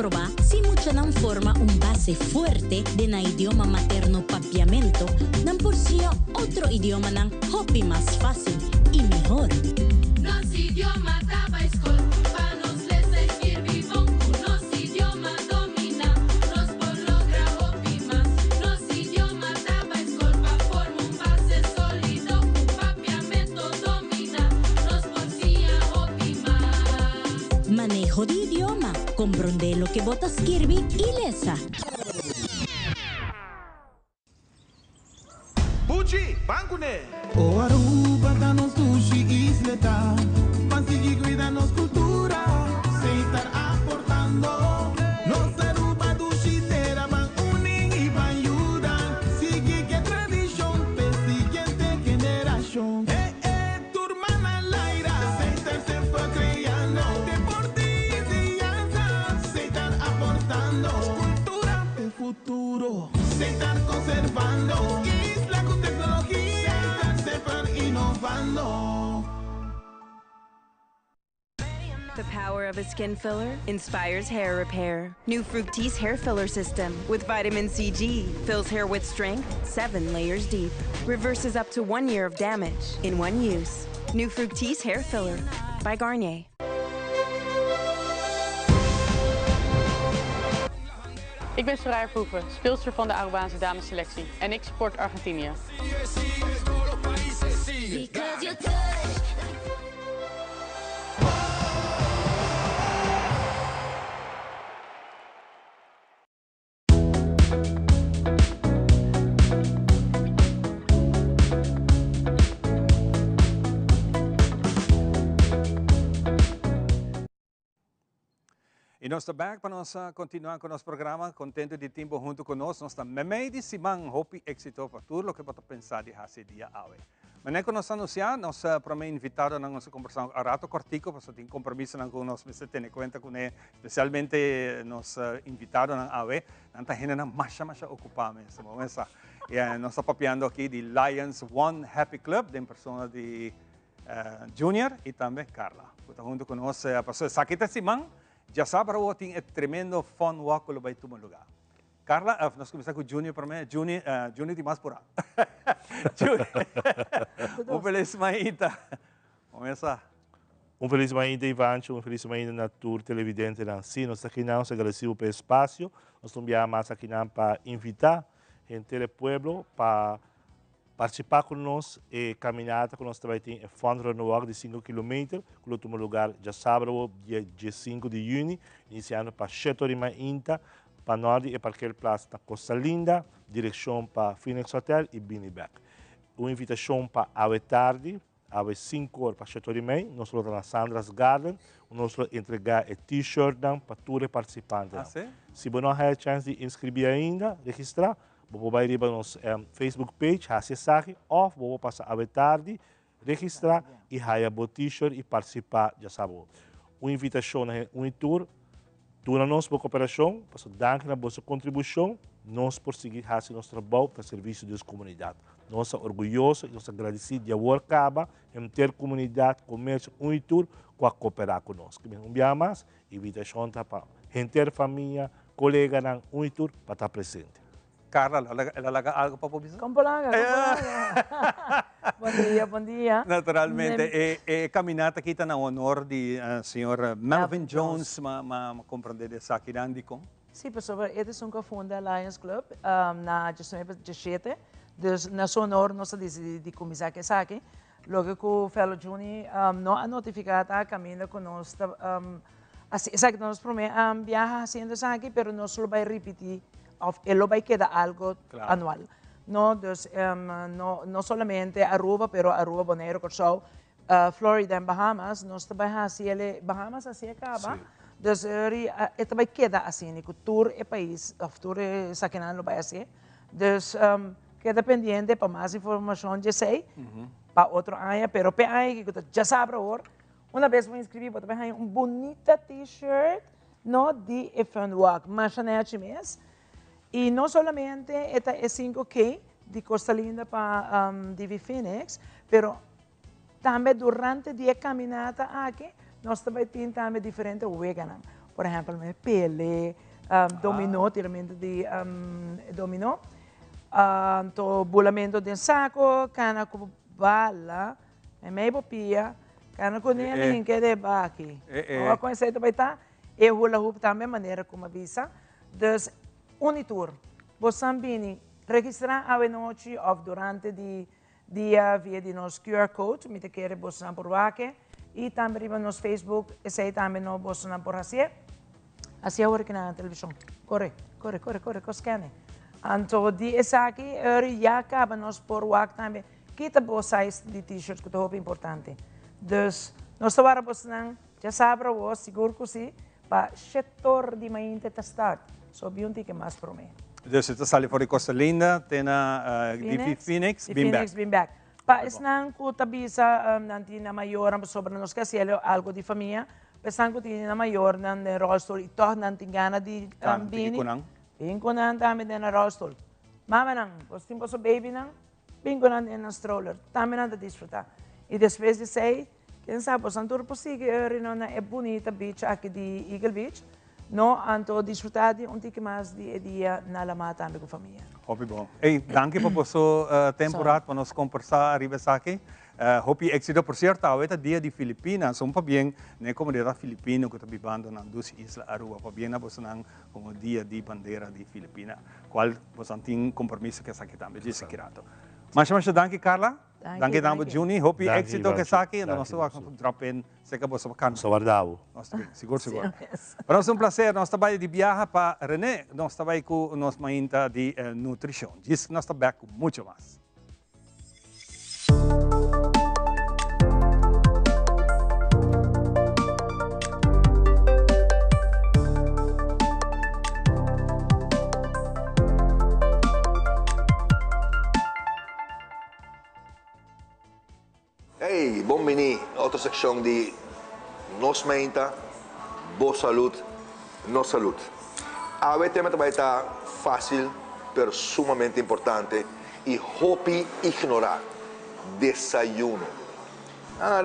probar si mucha nan forma un base fuerte de na idioma materno papiamento, nan por si otro idioma nan hopi más fácil y mejor. Nos idioma taba escol, pa nos lese escribir bon, nos idioma domina, nos por logra hopi más. Nos idioma taba escol, pa forma un base sólido, un papiamento domina, nos por si hopi más. Manejo de idioma, comprende lo que botas escribir y lesa. Bucci, bancune! O Aruba danos sushi isleta, pansigi cuidanos cultura, se estar aportando. Nos Aruba dushi teraban unin y van ayudan, sigue que tradición, pe siguiente generación. Turmana Laira, se estar se fue creando, deporte y enseñanza, se estar aportando, cultura de futuro, se estar conservando. The power of a skin filler inspires hair repair. New Fructis hair filler system with vitamin CG fills hair with strength 7 layers deep. Reverses up to 1 year of damage in one use. New Fructis hair filler by Garnier. Ik ben Soraya Verhoeven, speelster van de Arubaanse damesselectie en ik support Argentinië. E nós estamos back para nós continuar com o nosso programa, contente de tempo junto conosco. Nós estamos meio de semana, hope éxito para tudo o que você pensar de fazer dia hoje. Mas nós anunciar, nós promete invitado na nossa conversação a rato cortico, porque tem compromisso com nós, mas tem conta com ele, especialmente nós invitado na hoje, não está ainda mais ocupado nesse momento. E nós estamos papiando aqui de Lions One Happy Club, de pessoa de Junior e também Carla. Então junto conosco a pessoa Sakita Simang. Já sabe o que é tremendo fun walk que vai tomar lugar. Carla, nós começamos com o Junior para mim. Junior de mais por aí. Feliz Maíta. Começa. Feliz Maíta, Ivancho. Feliz Maíta na tour televidente da Sim. Nós aqui não se agradecemos pelo espaço. Nós estamos aqui para invitar gente do pueblo para participar conosco e caminhada que nós também temos fundo renovado de 5 km, que no último lugar já sábado, dia 5 de junho, iniciando para Chetorima Inta, para norte e para aquele place na Costa Linda, direção para Phoenix Hotel e Biniback. Uma invitação para a tarde, às 5 horas para Chetorima, nós vamos na Sandra's Garden, nós vamos entregar o t-shirt para todos os participantes. Ah, sim? Se você não tem a chance de inscrever ainda, registrar, você vai ir para o nosso Facebook page, acessar, ou você passar a tarde, registrar e ganhar o t-shirt e participar, já sabe. Uma invitação a um tour, toda a nossa cooperação, para dar a nossa contribuição, nós por seguir fazendo nosso trabalho para o serviço das comunidades. Nós somos orgulhosos e nós agradecidos de haver acaba em ter comunidade, comércio, um tour, para cooperar conosco. Um dia mais, invitação para gente, família, colega, um tour, para estar presente. Carla, ela algo para publicar? Compolaga. Bom dia. Naturalmente, e caminhata aqui está na honor de senhor Melvin Jones, compreender essa aqui com? Sim, pessoal, este é um que funda Lions Club na 2017. Na sua honor, nós decidimos começar aqui. Logo que o fellow Juni não a notificado a caminho conosco, assim, nós prometemos viajar fazendo isso aqui, mas nós só vai repetir. Ele vai quedar algo anual. No, dus, no solamente Aruba, pero Aruba, Bonaire, Curacao, Florida e Bahamas. Nós também assim, Bahamas assim acaba. Dus ele vai quedar assim, o tour é país, o tour é saquinando vai assim. Dus queda pendiente para mais informação, já sei, para outro ano, pero para ano que já sabe agora. Uma vez vou inscrever, vou também bonita t-shirt, no de Fun Walk, mas não é mês. E não somente é 5K de Costa Linda para DV Phoenix, mas também durante a caminhada aqui, nós também temos diferentes veganas. por exemplo, pele, dominó, tiramento de dominó, to bulamento de saco, cana com bala, meio pia, cana com ninguém que de baki. O conceito vai estar, e hula hoop também maneira como avisa, dus unitur, você bini registrar a noite ou durante o dia via de nosso QR Code, me te quer você por vaque, e também no nosso Facebook, e sei também no você por assim agora que na televisão, corre, scanne. Então, die is aqui, já acaba nós por vaque também, kita bolsais de t-shirts que é importante. Dus, nós estamos não, já sabe você seguro que sim, para setor de mainta testar, sob um que mais para mim. Dus ito sali for Costa Linda, tena DP Phoenix, Beanbag. Pa isnang ko tabisa nanti na mayor sobre nos casielo algo de família, pesang ko tini na mayor nan rolstool ito nanti gana di bini. Bingo nan tami din na rolstool. Mama nang, posting po sa baby nang, bingo nan din na stroller. Tami nan da disfrutar. E depois de sei, quem sabe, posso andar por si que na é bonita beach aqui de Eagle Beach. No, anto disfrutar de tique mais de dia na lamata com a família. Hopi bom. Ei, danke po po so temporada para nos conversar arriba aqui. Hopi éxito por cierto, ahorita dia de Filipinas, son pa bien na comunidade filipina que está vivendo na duas islas Aruba, pa bien na po nang como dia de bandeira de Filipinas, qual po santing compromisso que sa aqui também disse kirato. Mas danke Carla. Danke Dambo Juni, hopi éxito que sa aqui, nós vamos drop in se acabou sa vacan. Sa Wardao. Seguro. Para nós um prazer, nós trabalhamos de viaja para René, nós trabalhamos com nós mainta de nutrição. Diz que nós trabalhamos com muito mais. Hey, bom-vindo a outra secção de Nos Mainta, Boa Saúde, Nos Saúde. A tema vai estar fácil, mas sumamente importante e hopi ignorar. Desayuno.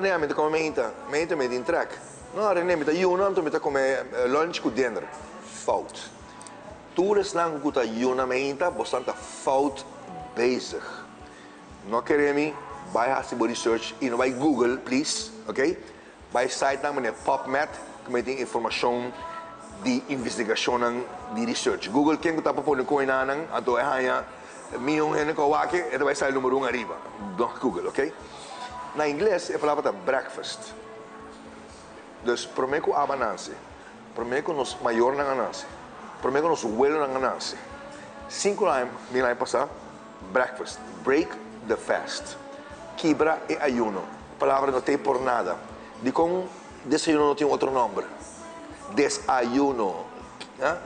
Realmente come mainta in track. No, realmente ayuno, então come lunch com dinner. Fout. Tudo is lang com ayuna mainta, bastante fout bezig. Não queremos vai fazer research e não vai Google, please, ok? Vai site na maneira PubMed, que tem informação de investigação de research. Google quem está para com inanang, ato é hanya milhão de kawake, ito vai sair número 1 arriba. Não Google, ok? Na inglês é palavra breakfast. Dus prometo a bananse, prometo nos maior na gananse, prometo nos vuelo na gananse. 5 anos, mil anos passar, breakfast, break the fast. Quebra e ayuno. Palavra não tem por nada. De como desayuno não tem outro nome. Desayuno.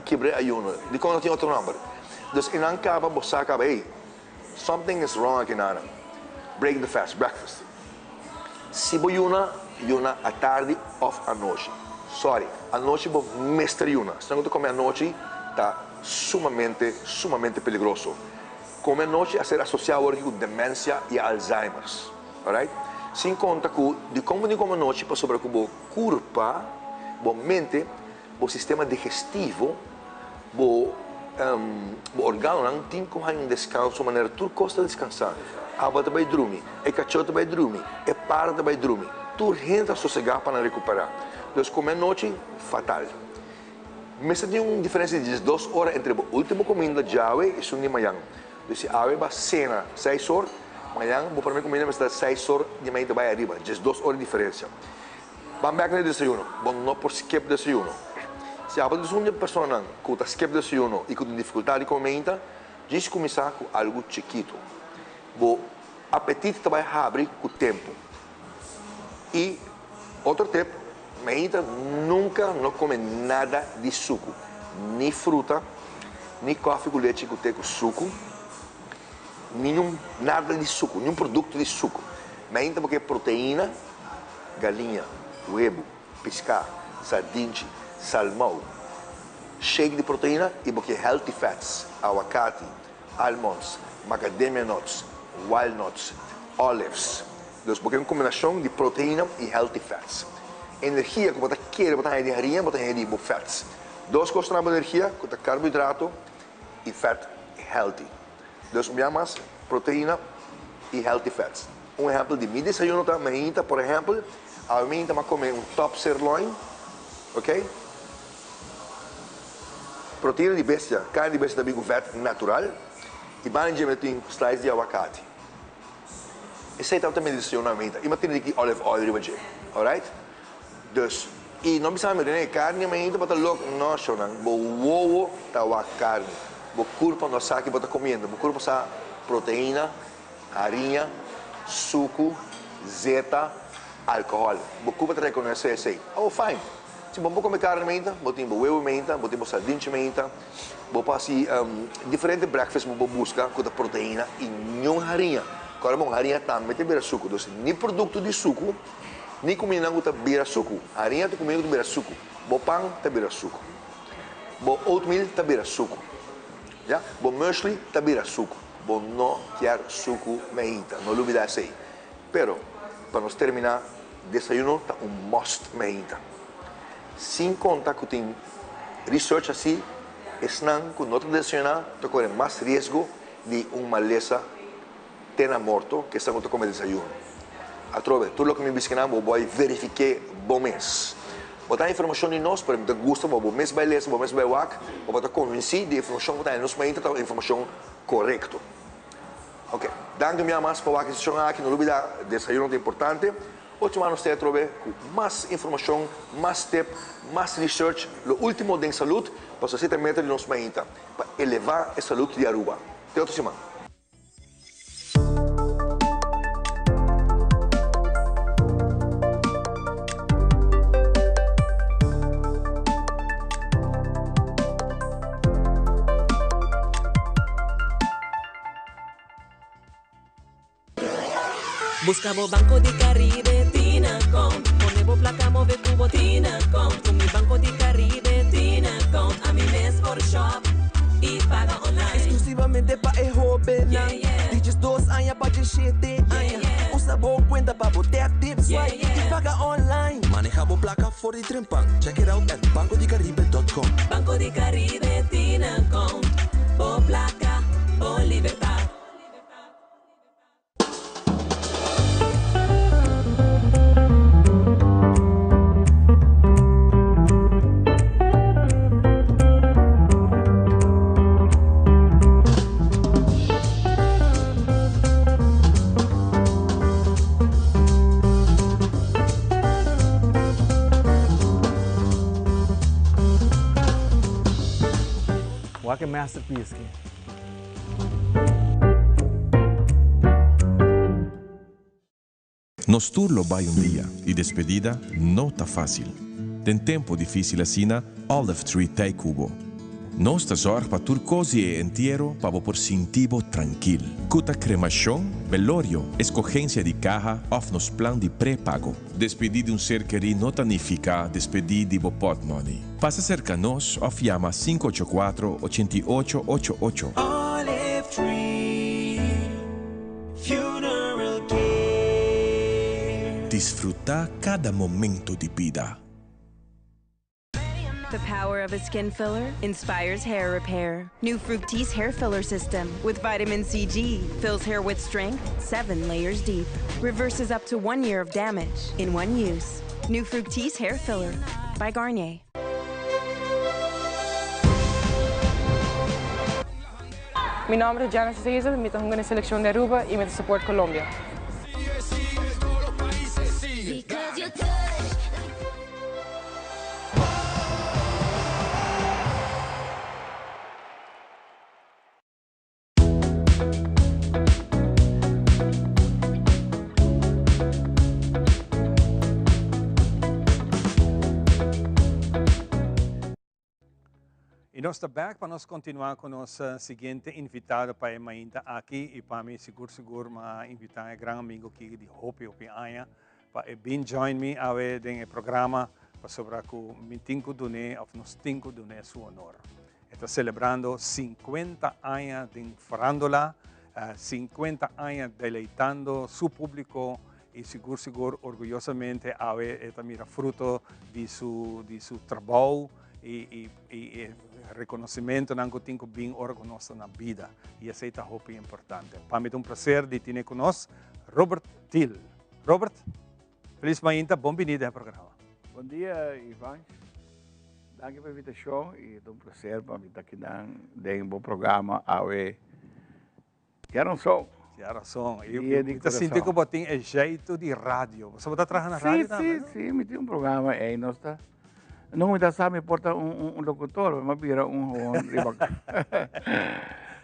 Quebra e ayuno. De como não tem outro nome. Dus in acaba, você acaba, hey, something is wrong aqui nada. Break the fast, breakfast. Se você yuna à tarde ou à noite. Sorry, à noite você mestre yuna. Se não comer à noite, está sumamente perigoso. Come noite a ser associado com demência e Alzheimer's, alright? Sem conta que de como noite para sobre o corpo, a mente, o sistema digestivo, o órgão não tem como um descanso, maneira tu costa descansar. A bata vai dormir, a cachorro vai dormir, a parda vai dormir. Tu renta sossegar para recuperar. Então, comer noite fatal. Mas tem uma diferença de 2 horas entre a última comida de ave e o de manhã. Então, se a ave vai cena 6 horas, amanhã, vou para mim comida vai estar 6 horas de manhã vai arriba. Just 2 horas de diferença. Vamos back no desayuno. Vamos não por skip desayuno. Se a uma pessoa que está skip desayuno e com dificuldade de comer, diz começar com algo chiquito. O apetite vai abrir com o tempo. E outro tempo, ainda nunca não come nada de suco, nem fruta, nem café com leite com suco, nada de suco, nenhum produto de suco. Mas ainda porque proteína, galinha, huevo, pescado, sardinha, salmão, shake de proteína e porque healthy fats, aguacate, almonds, macadamia nuts, walnuts, olives. Então, porque é uma combinação de proteína e healthy fats. energia que você quer, você tem de harinha, você tem de fats. Duas coisas na energia, que é carboidrato e fat healthy. Dus mais proteína e healthy fats. Exemplo de meu desayuno também, por exemplo, a mim também comer top sirloin, ok? Proteína de bestia, carne de bestia também com fat natural, e banho tem slice de aguacate. Esse é também desayuno na minha, e eu tenho aqui olive oil riba, alright? Dus, e não precisa me dar carne, mas ainda para logo não chorar, o ovo tá a carne, o corpo não sabe que você comendo, o corpo sabe proteína, farinha, suco, zeta, álcool. O corpo tem que reconhecer isso aí. Oh, fine. Se você comer carne menta, você tem ovo menta, você tem sardinha menta, você passa diferentes breakfast você busca com proteína e não farinha. Agora, bom, farinha também tem suco, então nem produto de suco, nem comida que tem suco. Farinha tem comida que tem suco. O pão tem suco. O oatmeal tem suco. Ja? O muesli tem suco. Você não quer suco menta, não olvida isso aí. Pero, para nós terminar, desayuno é must menta. Sem conta que tem research assim, estão que não desayunar, está correndo mais risco de uma maleza tena morto que está com desayuno. Atrove, tudo o que me bisquinamos, eu vou verificar bom mês. Botar informação de nós, por exemplo, gosta, bom mês vai ler, bom mês vai wak, ou botar convencer de informação que está em nós menta, é informação correto. Ok, danke minha mais para a aquisição aqui, não olvida, desayuno é importante. Ótimo ano você trove com mais informação, mais tips, mais research, o último de saúde, para você ter meta de nós menta, para elevar a saúde de Aruba. Até outra semana. Buscamos Banco de Caribe, Tinacom. Ponemos placa, move cubo, Tinacom. Con mi Banco de Caribe, Tinacom. A mi mes por shop y paga online. Exclusivamente pa' el joven. Dices 2 años pa' que 7 años. Usa boa cuenta pa' botar tips y paga online. Manejamos placa for the Trimpan. Check it out at bancodecaribe.com. Banco de Caribe, Tinacom. Por placa, por libertad. Que masterpiece aqui. Nos turlo vai dia e despedida não tá fácil. Tem tempo difícil assina, Olive Tree Tay Cubo. Nós tá zorg para tur cosi e entierro para por sintivo tranquilo. Cuta cremação, velorio, escogencia de caja, of nos plan de pré-pago. Despedir de ser querido não significa despedir de pot money. Passa cerca nos, of llama 584-8888. Olive Tree Funeral Care. Disfruta cada momento de vida. The power of a skin filler inspires hair repair. New Fructis hair filler system with vitamin CG fills hair with strength 7 layers deep. Reverses up to 1 year of damage in one use. New Fructis hair filler by Garnier. Mi nombre es Jana César, me tengo en la selección de Aruba y me support Colombia. E nós estamos back para nós continuar com nossa seguinte invitada para ainda aqui e para mim seguro uma invitada grande amigo aqui de Hopi Anha para vir join me a ver no programa para sobre o meeting dune of nos 5 dune su honor. Está celebrando 50 anos de farándula, 50 anos deleitando su público y seguro, orgullosamente, Awe mira fruto de su trabajo y reconocimiento que tengo bien orgulloso en la vida. Y ese es muy importante. Para mí es un placer de tener con nosotros Robert Till. Robert, feliz mañana, bienvenido al programa. Bom dia, Ivan. Dank pela invitação e é um prazer para mim estar aqui em um bom programa. Já não sou. Já não sou. Eu sinto que eu tenho jeito de rádio. Você está trabalhando na rádio também? Sim, me tem um programa aí. Não me dá sabe, me porta locutor, mas vira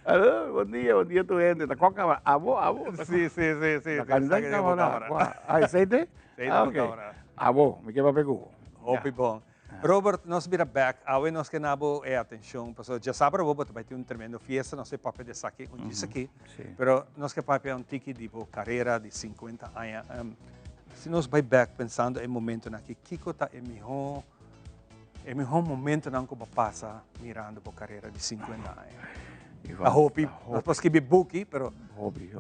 Alô, bom dia, tu gente. Está com a câmera? Abo? Sim. Está candidato a câmera? Aceite? Ok. Abo, me queda pegou. Hopi bom. Robert, nós vira back, awe nós que nabo é atenção, porque já sabe Robert vai ter um tremendo fiesta, não sei papai de saque, disse aqui, pero nós que papai um tiki de carreira de 50 anos, se nós vai back pensando em momento na que Kiko tá é melhor momento não como passa mirando por carreira de 50 anos. A hobby, nós podemos que buki, pero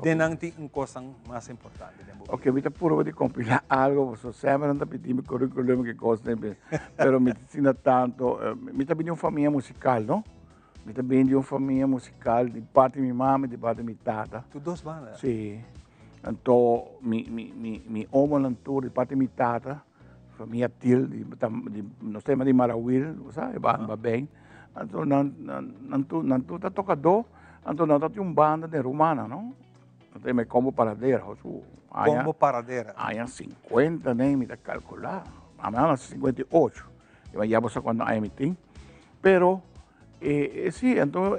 denanti uma coisa mais importante. Ok, me está puro de compilar algo, você sempre anda pedindo currículo que gosta, pero me ensina tanto, me está vindo uma família musical, não? Me está vindo uma família musical de parte de minha mãe e de parte de minha tata. Tu duas bandas? Sim. Então, me amo na tour de parte de minha tata, família Til, nós temos de Marawil, sabe, vai bem. Então, não está tocador, então não está uma banda de romana, não? Então, me como paradeira. Como paradeira? Aí, 50, nem me dá calcular. Amanhã, 58. Eu já vou quando aí me tem. Pero, sim, então,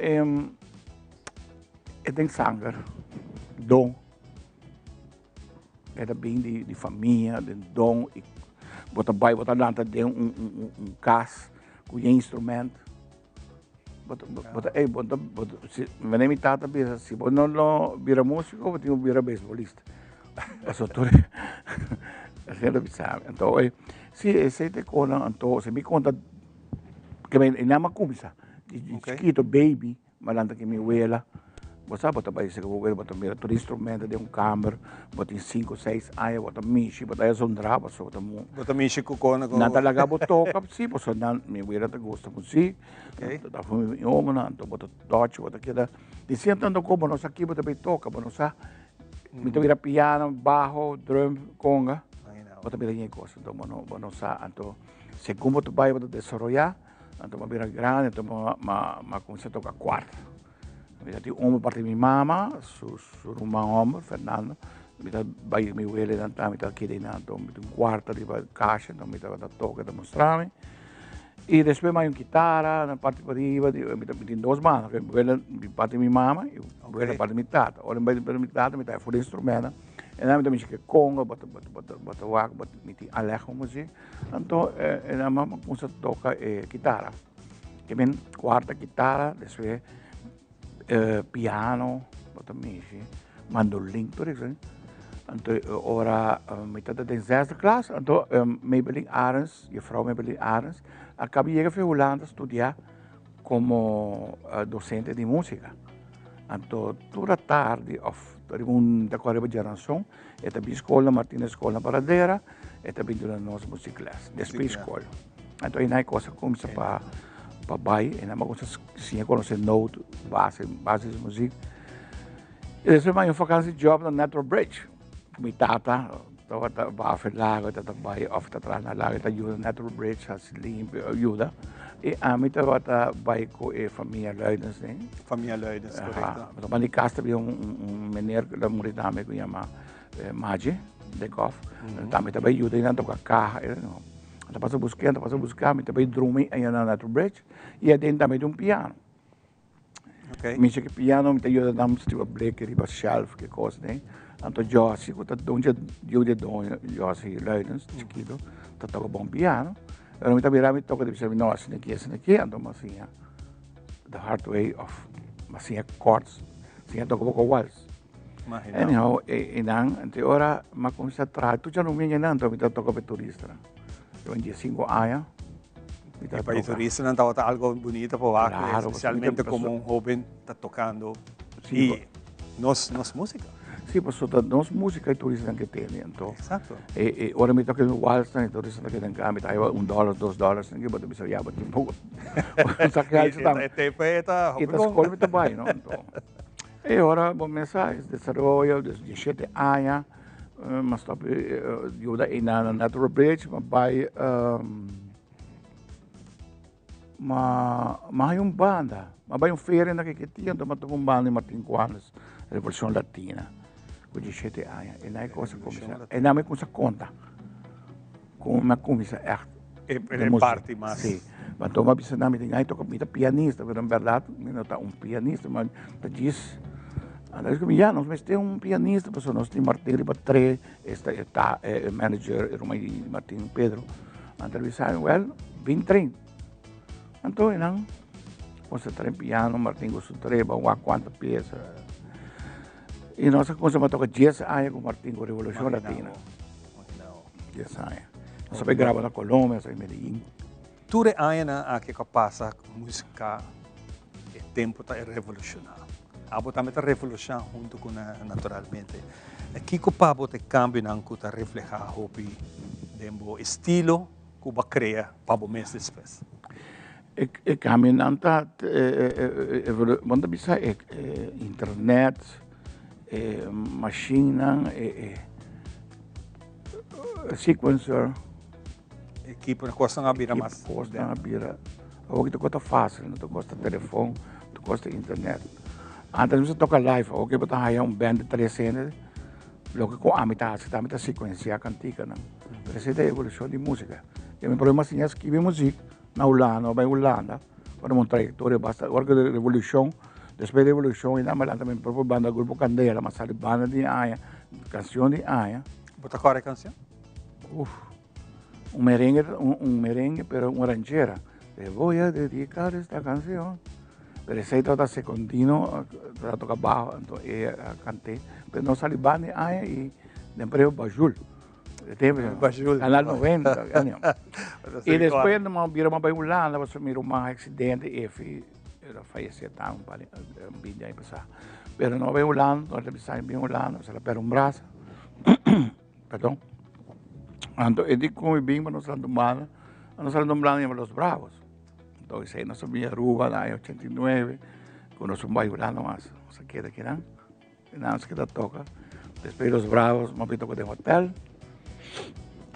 tem sangue, dom. É bem de família, de dom. Bota lá, tem cas, com instrumento. Mas minha tata pensa assim, se não vira músico, eu tenho que virar beisbolista. Assim, então, se esse te conta, então, se me conta, que me nama começa, de chiquito, baby, malanta que me abuela, você bota para isso que eu vou botar todo instrumento de câmara, bota em 5, 6 anos, bota michi, bota aí sondra, bota michi cucona. Não talaga toca, sim, porque não me abuela te gosta muito, da família homem, então bota dote, bota aquela, dizia tanto como nós aqui bota bem toca, nós me vira piano, bajo, drum, conga, bota bem coisa, então nós então se como tu vai bota desenvolver, então vira grande, então ma começa a tocar quarto. Eu tinha uma parte de minha mama, seu irmão, Fernando, eu vai me ver ele então, eu aqui dentro, um quarto de caixa, então eu toca, eu mostrar-me. E depois mais uma guitarra, na parte de arriba, eu tenho duas mãos, a parte de minha mama e a parte de minha tata. Olha, a parte de minha tata, eu tenho fora instrumento, e aí eu tenho conga, bota waco, eu tenho alejo música, então a mama começa a tocar guitarra. Que vem quarta guitarra, depois piano, mandolim, por exemplo. Então, agora, me está em 6ª classe, então, Maybelline Arens, juffrouw Maybelline Arens, acabei de ir a Holanda estudar como docente de música. Então, toda tarde, da quarta geração, eu também escola, Martínez Escola Paradeira, eu também durante nossa música classe, depois escola. Então, aí, coisa começa para babai, e não tinha conhecer note, base de música. E depois eu fiz job na Natural Bridge. Minha tata estava a falar, eu estava atrás na lago, ajuda na Natural Bridge, assim, limpa, ajuda. E a mim estava com a família Leudens, né? Família Leudens, correto. Mas em casa havia menino da Muridame que chama Maggi, de Goff. Também estava ajudando a tocar carro. Então, passou a buscar, me também drumming aí na Natural Bridge, e aí também um piano. Me que piano, me ajuda a dar um break, riba shelf, que coisa, né? Então, Josi, que está onde eu de dono, Josi Leudens, chiquito, está tocando bom piano. Eu me também me toca de dizer, não, assim aqui, então, assim, the hard way of, assim, chords, assim, toca um pouco waltz. Anyhow, então, agora, mas começa a trazer, tu já não me engano, então, me toca para turista. Eu tinha 5 anos. E para turista não estava algo bonito para claro, especialmente como um jovem está tocando. E nós música. Sim, mas toda nós música e turismo que tem, então. Exato. E ora me toca no Walston e turismo que tem cá, me tá $1, $2, ninguém pode pensar já, mas pouco. Sacar isso também. E tá escola também, não? Então. E ora bom mensagem, desenvolvimento de 17 anos, mas também ajuda aí na Natural Bridge, mas vai mas uma banda, mas vai feira na que tinha, então mas uma banda em Martin Guanes, Revolução Latina. Com 17 anos, e não é coisa começa, e não é coisa conta, como uma coisa é parte mais. Sim, mas toma bisa na minha aí toca muito pianista, mas na verdade não tá pianista, mas diz, às vezes já nós temos pianista, pessoal nós temos Martírio Batre, está manager Romai Martin Pedro, entrevistaram well, 23, então não, você tem piano, Martin gosta de treba, quantas peças. E nossa coisa toca 10 anos com Martin com Revolução Latina. 10 anos. Nós também gravamos na Colômbia, em Medellín. Tudo anos que passa música, o tempo está revolucionário. A também está revolucionando junto com naturalmente. O que o papo te cambia não que está reflejar o estilo que vai criar para o mês depois. E cambia não está, quando bisa internet, machine, sequencer. Equipe na costa na bira mais. Costa na bira. Hoje tu gosta fácil, tu gosta telefone, tu gosta internet. Antes você toca live, hoje você tem band de 300, logo com a metade, você está sequência cantica, não. Essa é a evolução de música. E o meu problema é escrever música na Holanda, ou em Holanda, para uma trajetória basta. Agora a revolução depois da Revolução, ainda mais também própria banda Grupo Candela, mas sabe banda de Aya, canção de Aya. Bota qual é a canção? Merengue, pero uma ranchera. Te voy a dedicar esta canción. Pero ese toda se continuo, toca bajo, entonces canté. Pero no sale banda de Aya y después Bajul. Bajul. Canal 90. E depois, nós viramos para Holanda, você mirou um acidente e era fallecer tan un vídeo ahí pasar. Pero no veo Holanda, no revisar bien Holanda, se la pera un brazo. Perdón. Entonces, digo como bien, nos salen nombrando los Bravos. Entonces, ahí nos subía Aruba, en el 89, con los Holanda más, no se queda que eran, nada se queda toca. Después los Bravos, me pito de hotel.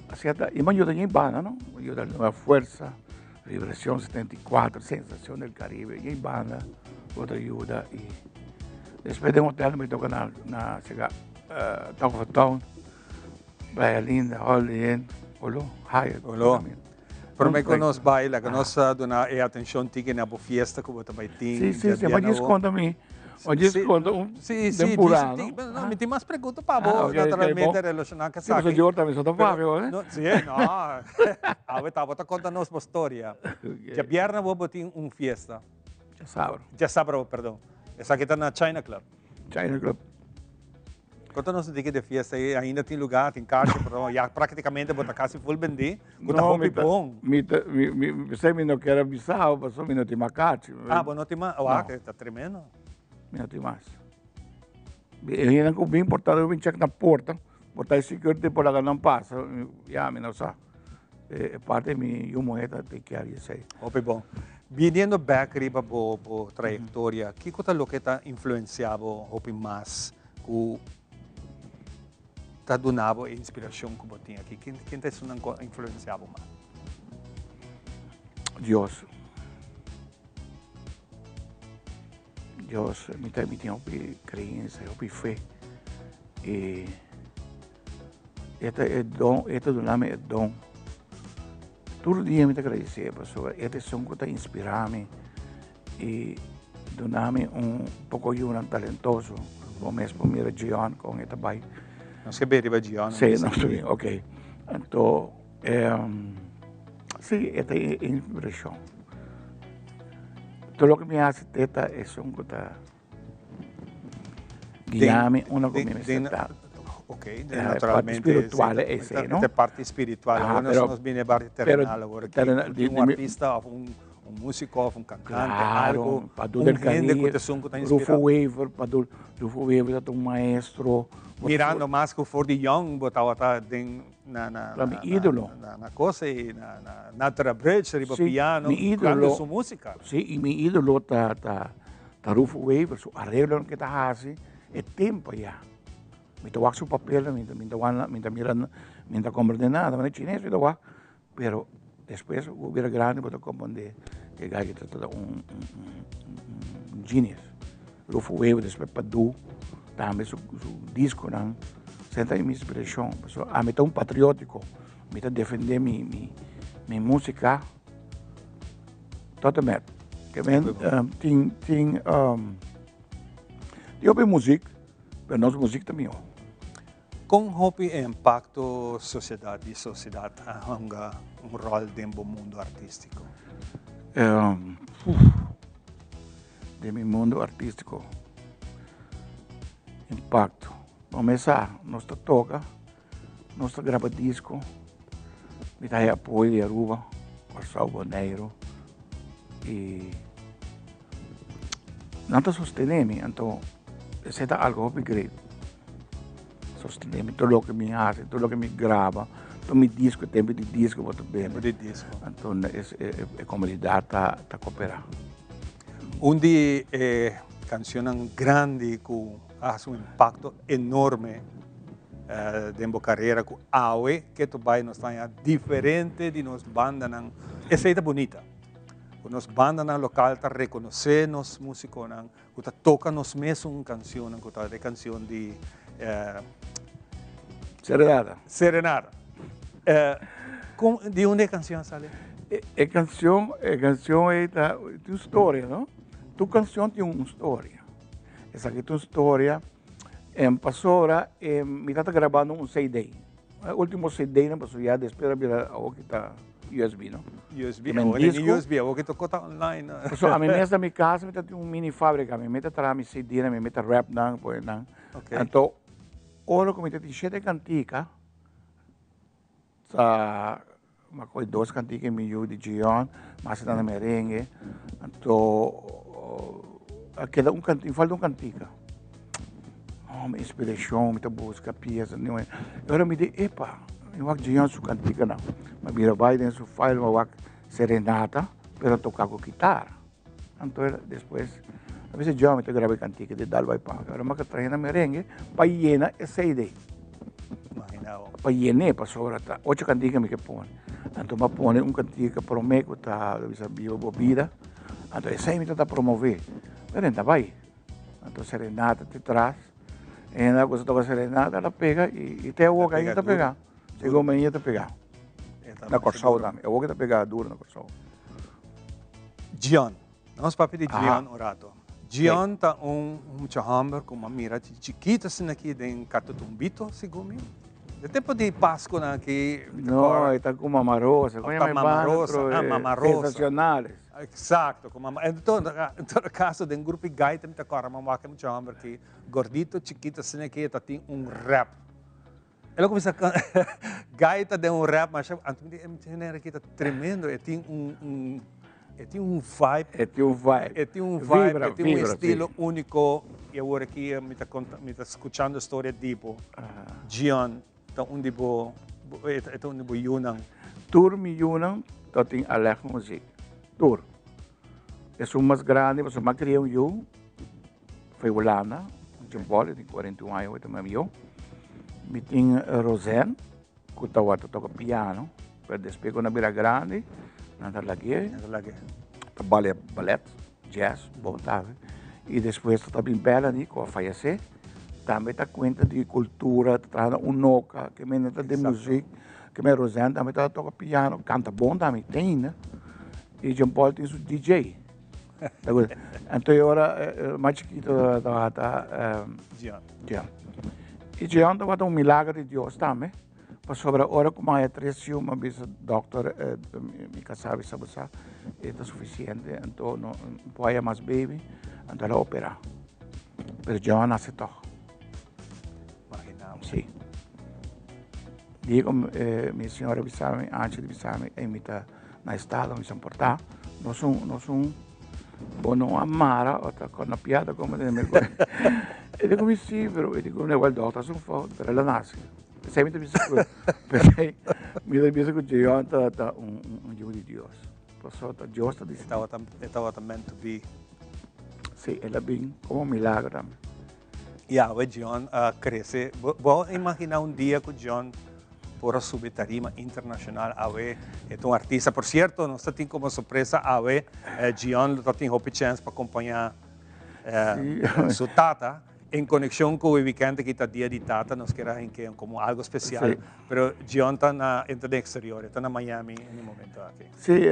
Así hasta, y me ayuda en banda, ¿no? Me ayuda en Nueva Fuerza. Vibración 74, Sensación del Caribe, y hay banda, otra ayuda. Y después de un hotel me toca llegar Talk of Town, Bahía Linda, Holiday Inn, Olo, Hyatt. Olo. Pero me conosco baila, conosco dona atenção tique na fiesta como também tem. Sim, mas desconta a mim. O desconto temporal. Não, me tem mais perguntas para você, naturalmente relacionado com essa. Sim, eu também sou da Fábio, né? Sim, não. Ah, estava contando uma história. Já viernes vou botar fiesta. Já sábado, perdão. Essa aqui está na China Club. China Club. Conta-nos um de fiesta aí, ainda tem lugar, tem caixa, já praticamente bota quase full vendido. Bota roupa bom. Você não quer avisar, mas só não tem mais caixa. Ah, não tem mais? Ah, está tremendo. Não tem mais. E não bem importado, eu vim checar na porta, botar security por lá não passa. Já, não sabe. É parte de minha moeda tem que ir aí. Ok, bom. Vindo back riba po trayectoria, que coisa lo que está influenciado mais o tá donava inspiração que você tinha aqui? Quem está influenciado mais? Deus. Deus me tem crença, fé. E este dom, este do nome é dom. Todo dia me agradecer, pessoal. Este som que está inspirando e do nome pouco talentoso. O mesmo mira Gian com este pai. Não se bebe Gian. Sim, não sei, ok. Então, sim, esta é a inspiração. Todo o que me hace teta é som que está guiando uma comunidade. Ok, naturalmente. Parte espiritual é esse, não? É parte espiritual, agora nós vamos bem parte terrenal, agora que um artista, um músico, um cantante, Claro, algo, Padu gente del Caribe, que te sunko tá Rufo inspirado. Weaver, Rufo Weaver é um maestro. Mirando mais que for de young, botava tá na mi ídolo. na coisa e na Natural Bridge, riba Sí, piano, mi tocando ídolo, sua música. sí, y mi ídolo tá Rufo Weaver, su arreglo que tá hace, é tempo já. Me toca su papel, me mirando, me comprende nada, mas é chinês, me toca, pero después hubiera grande, pero comprende que gai que tá genius. Rufo Weaver, después Padu, também su disco, não, senta em minha inspiração. A mim tá patriótico, me tá defender minha música, totalmente. Que tem ouve música, mas nossa música também. Com o impacto sociedade e sociedade hanga rol dentro do mundo artístico? De meu mundo artístico, impacto. Começar, nós toca, nós grava disco, me dá apoio de Aruba, Marçal Boneiro, e não está sostenendo, então, isso é algo muito grande. Sostenendo tudo o que me faz, tudo o que me grava, todo meu disco, tempo de disco, muito bem. Tempo de disco. Então, a comunidade está cooperando. Onde canção grande com um impacto enorme dentro da carreira com Awe, que tu vai nos estar diferente de nos bandas, essa é bonita. Nos bandas local tá reconhecer nos músicos, que tá toca nos mesmo canção, que tá de canção de Serenada. Serenada. De onde a canção sale? A canção é uma história, não? Tu canção tem uma história. Essa aqui tem uma história. Passou a me está gravando um CD. O último CD não passou já, depois vira o que está USB, não? USB, USB, o que tocou tá online. A mim mesmo na minha casa, me tem uma mini fábrica, me mete atrás meu CD, me mete rap, não, pois não. Então, ora como tem 7 canticas, uma coisa 2 canticas meio de Gion, mas na merengue, então queda cantiga, falta cantica. Minha inspiração, minha busca, peça, não é. Agora me diz, epa, eu vou Gion su cantica não, mas vira vai dentro su file, eu vou serenata, pero tocar com guitarra. Então depois, a vezes eu me gravo cantica de Dalva e Paga, agora me trago na merengue, para llenar essa ideia. Para llenar, para sobrar, 8 canticas me que põe. Então me põe cantica para o meio que está bebida, então essa aí me está promover. Mas ainda vai. Então serenata te traz, e ainda quando toca serenata, ela pega e tem o que ainda pegar. Chegou amanhã te pegar. Na Corsal também, eu vou te pegar duro na Corsal. Gion, nós para pedir Gion orato. Gion tá chamber com uma mira chiquita assim aqui em Catutumbito, segundo de tempo de Páscoa aqui. Não, está com mamarosa, com mamarosa. Sensacionales. Exato, então, em todo caso, tem grupo de gaita, me toca uma chamber que gordito, chiquito assim aqui, tá tem rap. Ela começa a gaita de rap, mas aqui tá tremendo, e tem vibe. Tem um estilo único. E agora aqui me está escutando a história tipo Gion, então onde vou Yunnan. Tour mi Yunnan, então tem Alec Music. Tour. É o mais grande, mas eu criei eu, foi Holanda, Jimbol, tem 41 anos, também eu. Me tem Rosen, que toca piano, para depois quando vira grande, nada lagi, ballet, jazz, bom tá. E depois também Bellany, que faleceu, também está conta de cultura, traz noca, que me neta de música, que me Rosen também toca piano, canta bom também tem, né? E John Paul tem o DJ. Então agora mais chiquito está Gion. E Gion está um milagre de Deus também. Para sobre a hora como é 3 anos, uma vez o doutor me casava e sabe está suficiente, então não pode mais baby, então ela opera. Mas Gion aceitou. Sim. Digo, minha senhora avisava, antes de avisar, me está na estado, me se importar, não são não amara ou tá com a piada como de me e digo mi sì però e dico ne guardo sta sono forte per la nasca sei mi devi sapere perché mi devi sapere che io ho un giusto di Dio posso da giusto di Estava meant to be. sì è la bin come un milagro Yahweh John cresce. Vou imaginar um dia que John por subir tarima internacional Awe é um artista. Por certo, nós temos como surpresa Awe John tem hope chance para acompanhar sua tata em conexão com o weekend que está dia de tata. Nós queremos que como algo especial. Sim. Pero John está na exterior, está na Miami no momento aqui. sì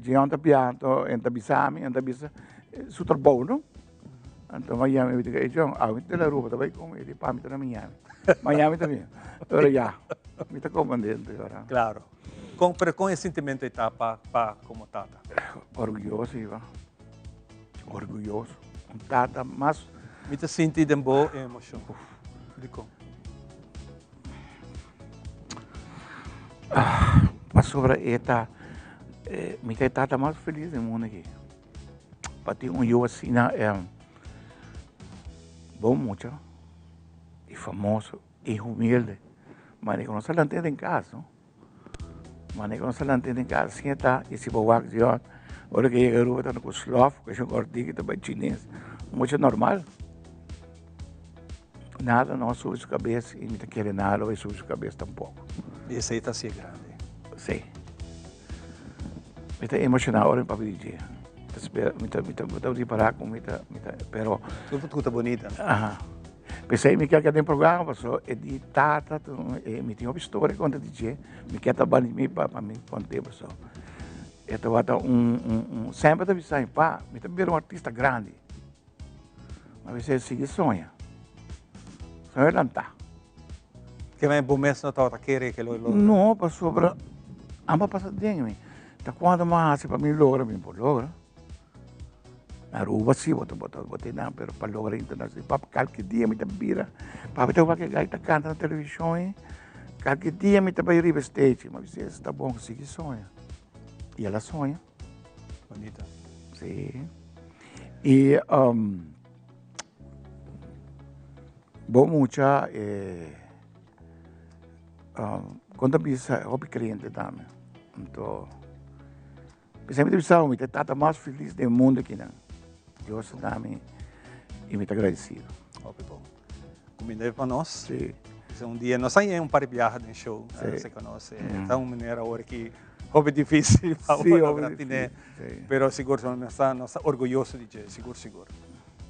John sta pianto e sta bisami e sta bisa su Torbono Então, Miami, eu digo, John, a gente la ruba, também como ele para mim na Miami. Miami também. Agora já, me está comandando agora. Claro. Pero com esse sentimento está para como tata. Orgulhoso, Ivan. Orgulhoso. Um tata, mas me está sentindo boa emoção. Dico. Mas sobre esta, me está tata mais feliz do mundo aqui. Para ter eu assim, bom mucho y famoso y humilde. Manejo no se la entiende en casa, ¿no? Manejo no se la entiende en casa. Sienta y si puedo acción. Ahora que llega el grupo, están con sloth, que es un gordito, también chinés. Mucho normal. Nada no sube su cabeza y ni te quiere nada, lo ve sube su cabeza tampoco. Y ese está así grande. Sí. Me está emocionado ahora en Papi DJ. Me está preparado com pero tudo está bonita. Aha. Pensei me quer que tem programa, passou é de tata, me tinha uma história conta DJ, me quer tá bani me para me contar passou. Então até sempre deve sair pá, me também um artista grande. Mas você sigue sonha. Sonha lantar. Que vai bom mês não tá querer que lo. Não, passou para ama passar bem. Tá quando mais para mim logra, me por logra. Aruba sim, botei não, pero para lograr internacional, para qualquer dia me vira, para ver o que gaita canta na televisão, qualquer dia me vai ir stage, mas você está bom, sigue sonha. E ela sonha. Bonita. Sim. E bom mucha quando pensa o cliente também. Então, pensei que me está mais feliz do mundo que não. Deus dá-me e me agradecido. Óbvio. Comida para nós. Sim. Um dia nós saímos para viajar de show, você conhece. Então, uma maneira agora que é difícil para o pero seguro nós orgulhoso de dizer, seguro.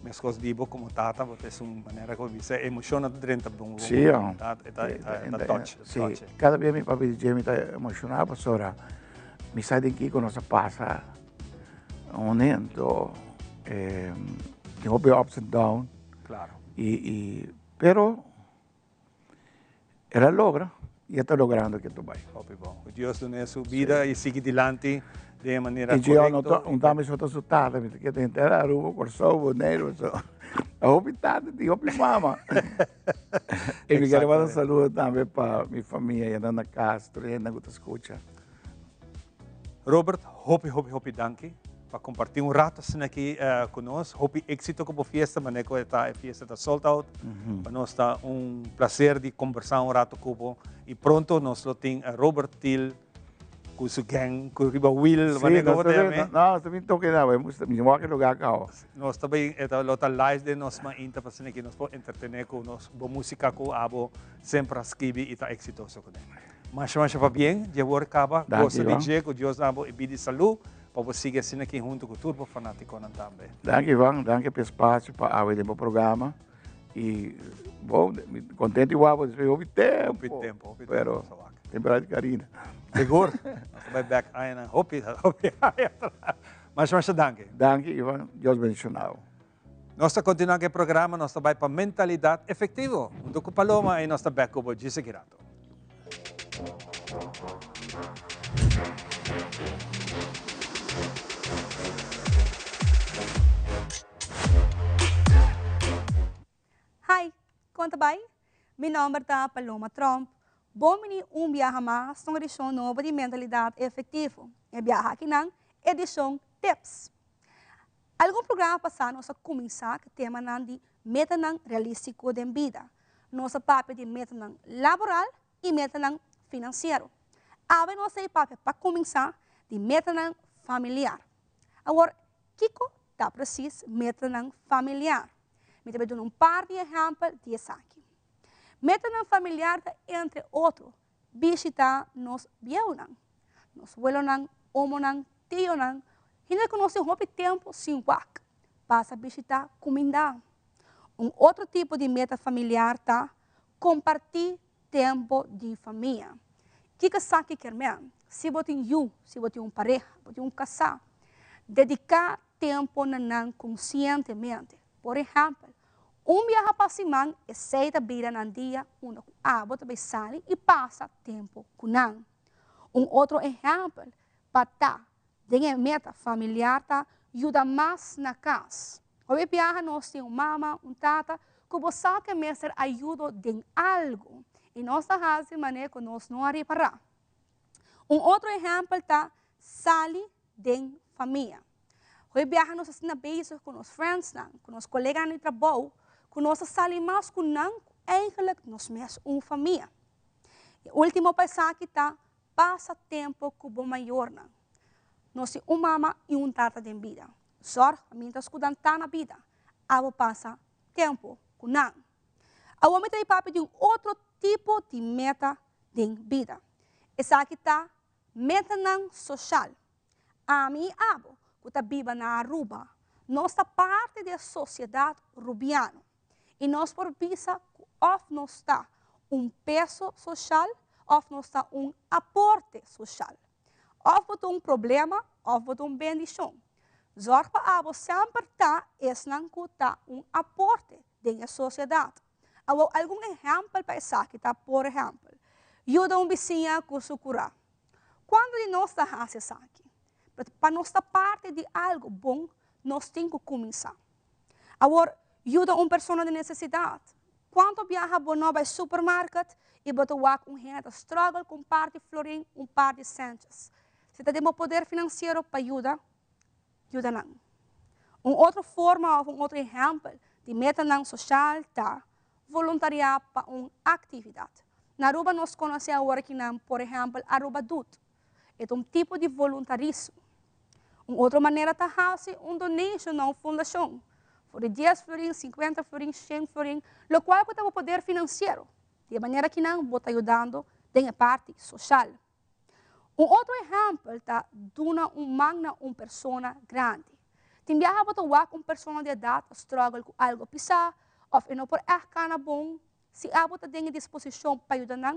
Minhas coisas digo como tata, porque é uma maneira que você emociona dentro de um sim, touch. Sim. Cada vez meu papi DJ me está emocionado, sobre me sai daqui quando nós passa então tem ups and downs. Claro. Pero ela logra e está logrando que tu vai. O Deus dá sua vida e sigue adiante de maneira correta. E eu não dá mais outra assustada, porque tem que ter a rua, corção, boneiro, a hospital de mama. E me quero mandar um saludo também para minha família, Ana Castro, Ana Guta escucha. Robert, hope danke para compartir rato assim aqui conosco. Hope êxito como festa, mas a festa está sold out. Para nós está prazer de conversar rato com e pronto nós temos Robert Till com sua gang, com Riba Will. Não, também estou aqui não, me mostra que lugar cá. Nós também está live de nós mas ainda para assim que nós podemos entreter com nós boa música com abo sempre escrever e está exitoso com ele. Mas para bem, de agora acaba, gosto de dizer que Deus dá e pede saúde para você seguir assim aqui junto com o Turbo Fanático também. Danke, Ivan, danke pelo espaço para abrir o programa e bom, contente igual, você houve tempo, pero temporada de carinho. Seguro, nós vamos back ainda, hope, mas danke. Danke, Ivan, Deus bendicionado. Nós continuamos o programa, nós vamos para mentalidade efetiva, junto com Paloma e nós estamos back com o Gise Girato. Hi, conta bem? Meu nome é Paloma Trump. Bom, viaja mais, uma edição nova de mentalidade efetiva. E viaja aqui não edição Tips. Algum programa passado, nós começamos com o tema de meta realístico de vida. Nosso papel de meta laboral e meta financeiro. Agora, nós temos papel para começar de meta familiar. Agora, Kiko está preciso meta familiar. Me também dou um par de exemplos disso aqui. Meta familiar, entre outros, visitar nos viewnan, nos abuelos, homo, tio, ainda que nós temos tempo sem wak, passa a visitar comida. Outro tipo de meta familiar tá compartilhar tempo de família. O que sabe que mesmo? Se você tem pareja, você tem casal, dedicar tempo conscientemente. Por exemplo, viaje para semana é 6 vida no dia, você vai sair e passa tempo com ele. Outro exemplo, para a meta familiar, ajuda mais na casa. Hoje viaja, nós temos mama, tata, que você quer mesmo ajuda em algo. E nós fazemos de maneira que nós não reparar. Outro exemplo está sair de família. Hoje viaja, nós estamos bem com os friends, com os colegas de trabalho, que nós saímos mais com não, eigenlijk nós mesmos uma família. E o último passagem está passa tempo com o maior. Nós temos uma mama e tata de vida. Só, mientras cuidam na vida, abo passa tempo com não. A homem tem papel de outro tipo de meta de vida. Essa aqui está meta social. A mim abo, que está viva na Aruba, nós está parte da sociedade rubiana. E nós por visa que nós está peso social, nós está aporte social. Ou um problema, ou bendição. Zorg para abo sempre está aporte da sociedade. Algum exemplo para isso aqui, por exemplo, ajuda vizinho com seu curar. Quando nós fazemos isso aqui, para nós parte de algo bom, nós temos que começar. Agora, ajuda uma pessoa de necessidade. Quando viaja ao supermercado e bota gente struggle com par de florim, par de centes. Se tem poder financeiro para ajudar, ajuda não. Outra forma, outro exemplo de meta social está voluntariado para uma atividade. Na Aruba, nós conhecemos agora que, por exemplo, Aruba Dut. É tipo de voluntarismo. Outra maneira está fazer donation a uma fundação. Por 10 florins, 50 florins, 100 florins, o qual tem o poder financeiro. De maneira que não está ajudando na parte social. Outro exemplo está dando uma pessoa grande. Tem viaja para uma pessoa de idade struggle com algo pisar, ou não por cana bom, se abo tem disposição para ajudar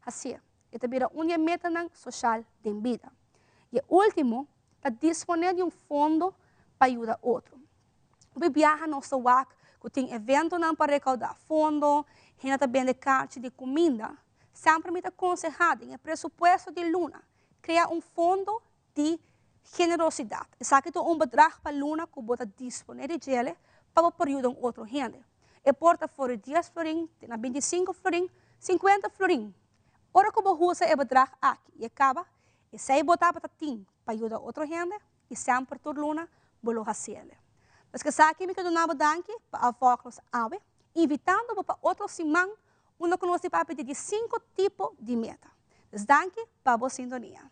assim. Esta vira uma meta social de vida. E o último, está disponível de fundo para ajudar outro. O viaja nosso WAC, que tem evento para recaudar fundo, gente também de caixa de comida, sempre me aconselhado em presupuesto de luna, criar fundo de generosidade. Isso aqui é bedrag para luna que bota disponível de ele para ajudar outro gente. E porta fora 10 florim, 25 florim, 50 florim. Ora que você usa o bedrag aqui e acaba, e se botar para ajudar outra gente, e sempre por luna, bolo haciele. Mas que aqui me quero dar danke para a focus ave, invitando para outro semana, que nós papel de 5 tipos de meta. Então, danke para a boa sintonia.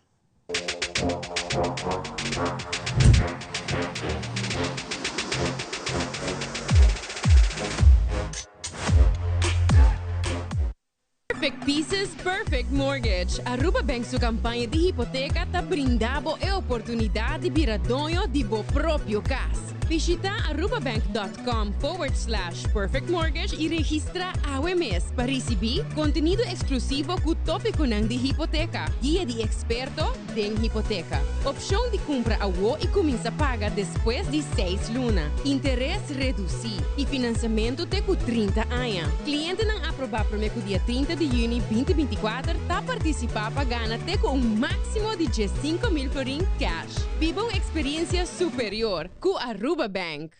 Perfect Pieces, Perfect Mortgage. Aruba Bank sua campanha de hipoteca está brindando a oportunidade de virar dono de seu próprio casa. Visita arubabank.com/perfectmortgage e registra AWMS para receber conteúdo exclusivo com tópico de hipoteca, guia de experto de hipoteca, opção de compra a e começa a pagar depois de 6 lunas, interesse reduzido e financiamento até com 30 anos. Cliente não aprovar para o dia 30 de junho 2024 está participar para ganhar até com máximo de 5.000 florin cash. Viva uma experiência superior com Aruba Bank.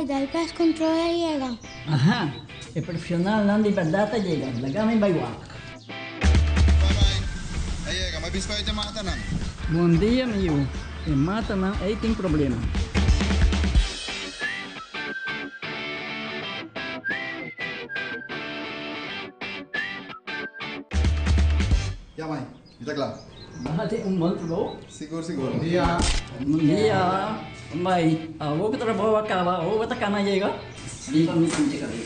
Pai, dal pest control llega. Ajá, el profesional nan di verdad llega, la gama baywa. Llega, may bispa ito mata nan. Bom dia, meu. E mata nan aí tem problema. Ya, mãe, está claro. Bahati month bro. Seguro, seguro. Bom dia. Bom dia. Mai, vou que trabalho acaba, vou botar cana chega. Di kami kunci kali.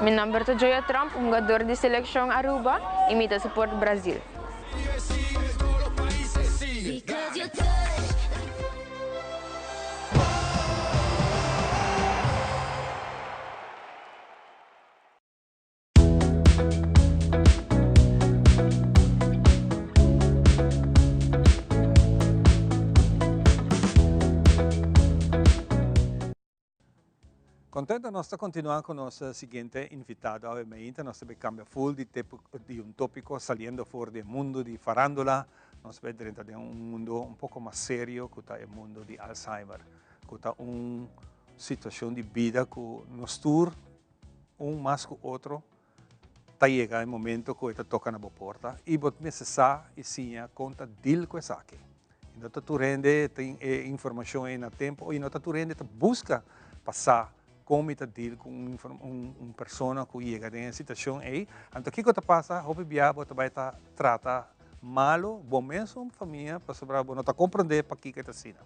Meu nome é Joya Trump, jogador de seleção Aruba, imita suporte Brasil. Contento nós continuar com nosso seguinte invitado. Obviamente, nós vamos cambiar full de tópico saliendo fora do mundo de farándula. Nós vamos dentro de mundo pouco mais sério, que é o mundo de Alzheimer, que é uma situação de vida que nos tour mais que outro. Está chegando o momento que está tocando na porta e você precisa e sim conta dele com isso aqui. Não está turende tem informação aí no tempo e não está turende busca passar como está deal com uma pessoa que chega em situação aí. Então, o que está passando? Hope bia você vai tratar malo, bom mesmo, família, para sobrar, não está compreender para que está sendo.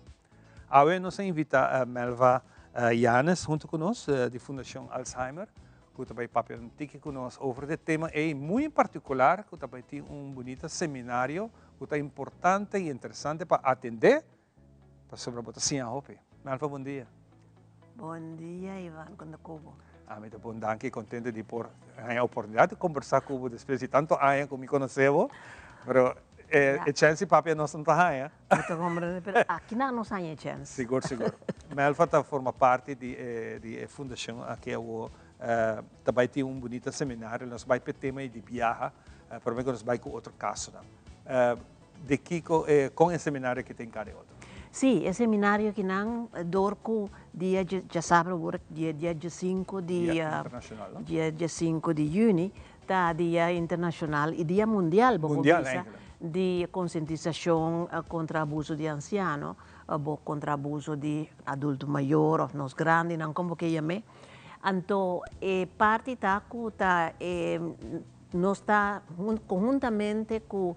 Agora, nós invita a Melva Yanes, junto conosco, da Fundação Alzheimer, que vai papel um tique conosco sobre o tema aí, muito particular, que vai ter bonito seminário, que é importante e interessante para atender, para sobrar, você sim, Hope. Melva, bom dia. Bom dia, Ivan Condacubo. Muito bom, danke, contente de ter a oportunidade de conversar com você depois de tanto anos que me conhecemos, mas a chance papi não está aí. Muito compreendo, mas aqui não nos há chance. Seguro, seguro. Melva forma parte da fundação aqui também tem bonito seminário, nós vamos para o tema de viagem, para nós vamos com outro caso. De que com esse seminário que tem cada outro? Sim, o seminário que não dorco dia já sabe dia 5 dia 5 de junho tá dia internacional e dia mundial de conscientização contra abuso de anciano, contra abuso de adulto maior ou nos grandes, não como que chame. Então, parte tá nós está conjuntamente com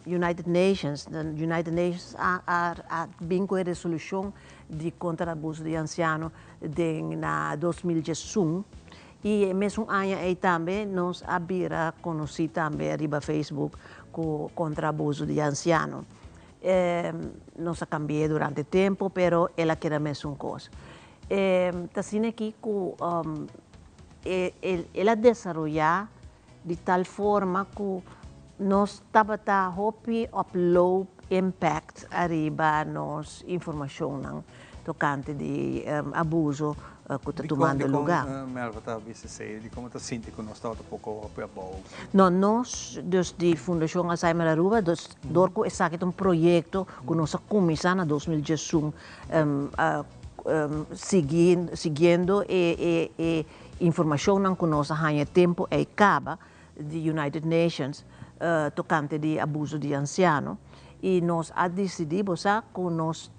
United Nations bem com a resolução de contra abuso de anciano na 2011 e mesmo ano aí também nós abrimos conheci também arriba Facebook contra abuso de anciano. Nós cambiou durante o tempo, pero ela quer a mesma coisa. Está sendo aqui que ela desenvolver de tal forma que nós estamos upload impact arriba nos informação tocante de abuso que está tomando lugar. Melva está a de como está sentindo que nós estamos um pouco abaixo. Não, nós, desde Fundação Alzheimer Aruba, dorco é um projeto que nós começamos em 2011, seguindo informação que nós há tempo e acaba de United Nations tocante de abuso de anciano e nós decidimos que nós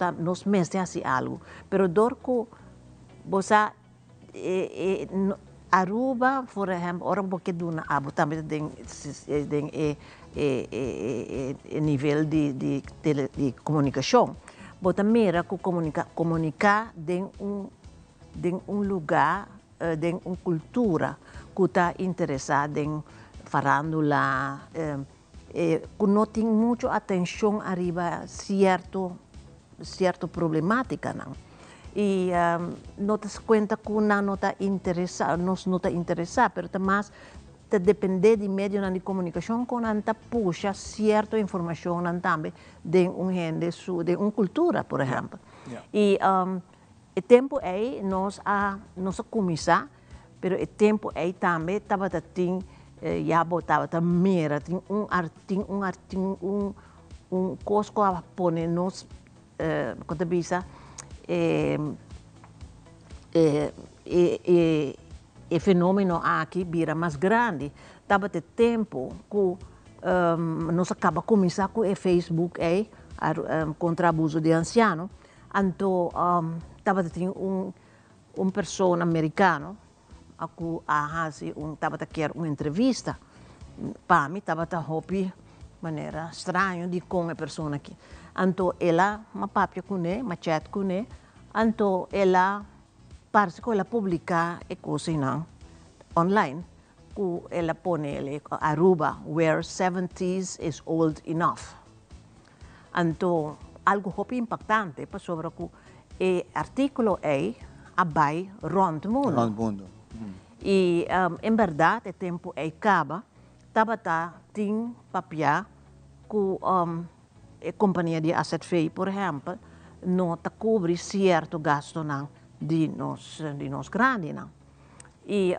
merecemos algo. Pero dorco bosa Aruba, por exemplo, ora porque duna abo também tem nível de comunicação. Bota mera que comunicar de lugar, de uma cultura que está interessada em farándula, que não tem muita atenção arriba certa problemática, não. E não te conta que não está interessado, nós não está interessado, mas te depende de meio de comunicação que não te puxa certa informação também de uma cultura, por exemplo. E o tempo aí nós começar, pero o tempo aí também estava tem já botava mera tem um cosco a pôr nos quando bisa e fenômeno aqui vira mais grande. Estava de tempo que nós acaba começar com o Facebook aí contra abuso de anciano. Então estava tem pessoa americano aku estava a querer uma entrevista para mim estava a hobby maneira estranha de com a pessoa aqui. Então ela uma papia com ele, uma chat com ele. Então ela parece que ela publica e coisa não online que ela põe ele Aruba where 70s is old enough. Então algo hobby impactante para sobre que o artículo é abai rond mundo. Rond mundo. E em verdade o tempo é acaba estava tem papel que a companhia de asset fee, por exemplo, não cobre certo gasto não de nós grandes não. E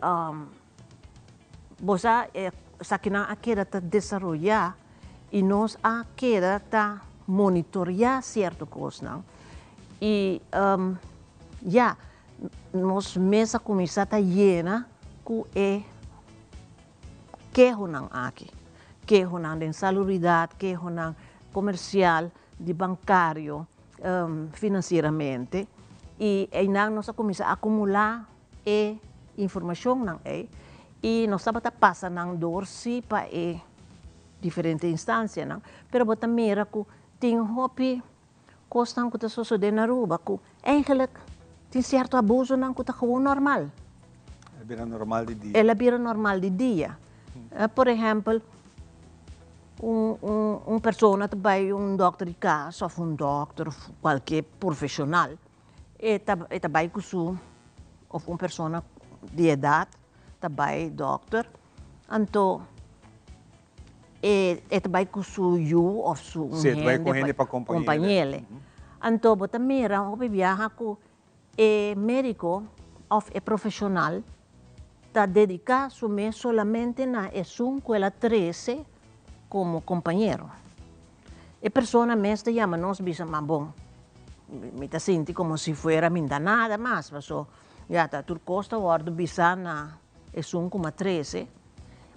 você aqui não queda tá desenvolver e nós queda tá monitorear certo coisa não. E nós mesa começar tá llena com que não aqui, que não de salubridade, que não comercial, de bancário, financeiramente, e aí nós começamos a acumular informação não e nós estamos passando dorsi para diferentes instâncias não, pero bota mira que tem hobby coisas que está sucedendo na Aruba, que eigenlijk tem certo abuso não que está gewoon normal. Ela vira normal de dia. Ela vira normal de dia. Por exemplo, pessoa vai doutor de casa, ou doutor, qualquer profissional, e vai com su, ou pessoa de idade, vai doutor, então, e vai com su ou su vai com ele para acompanhar. Então, bota mira, viaja com o médico ou o profissional, está dedicado su mes solamente na escuela 13 como companheiro. E persona mes te llama nos bisa bom. Me te senti como si fuera minda nada más, so ya ta tur costa guardo bisa na como 13.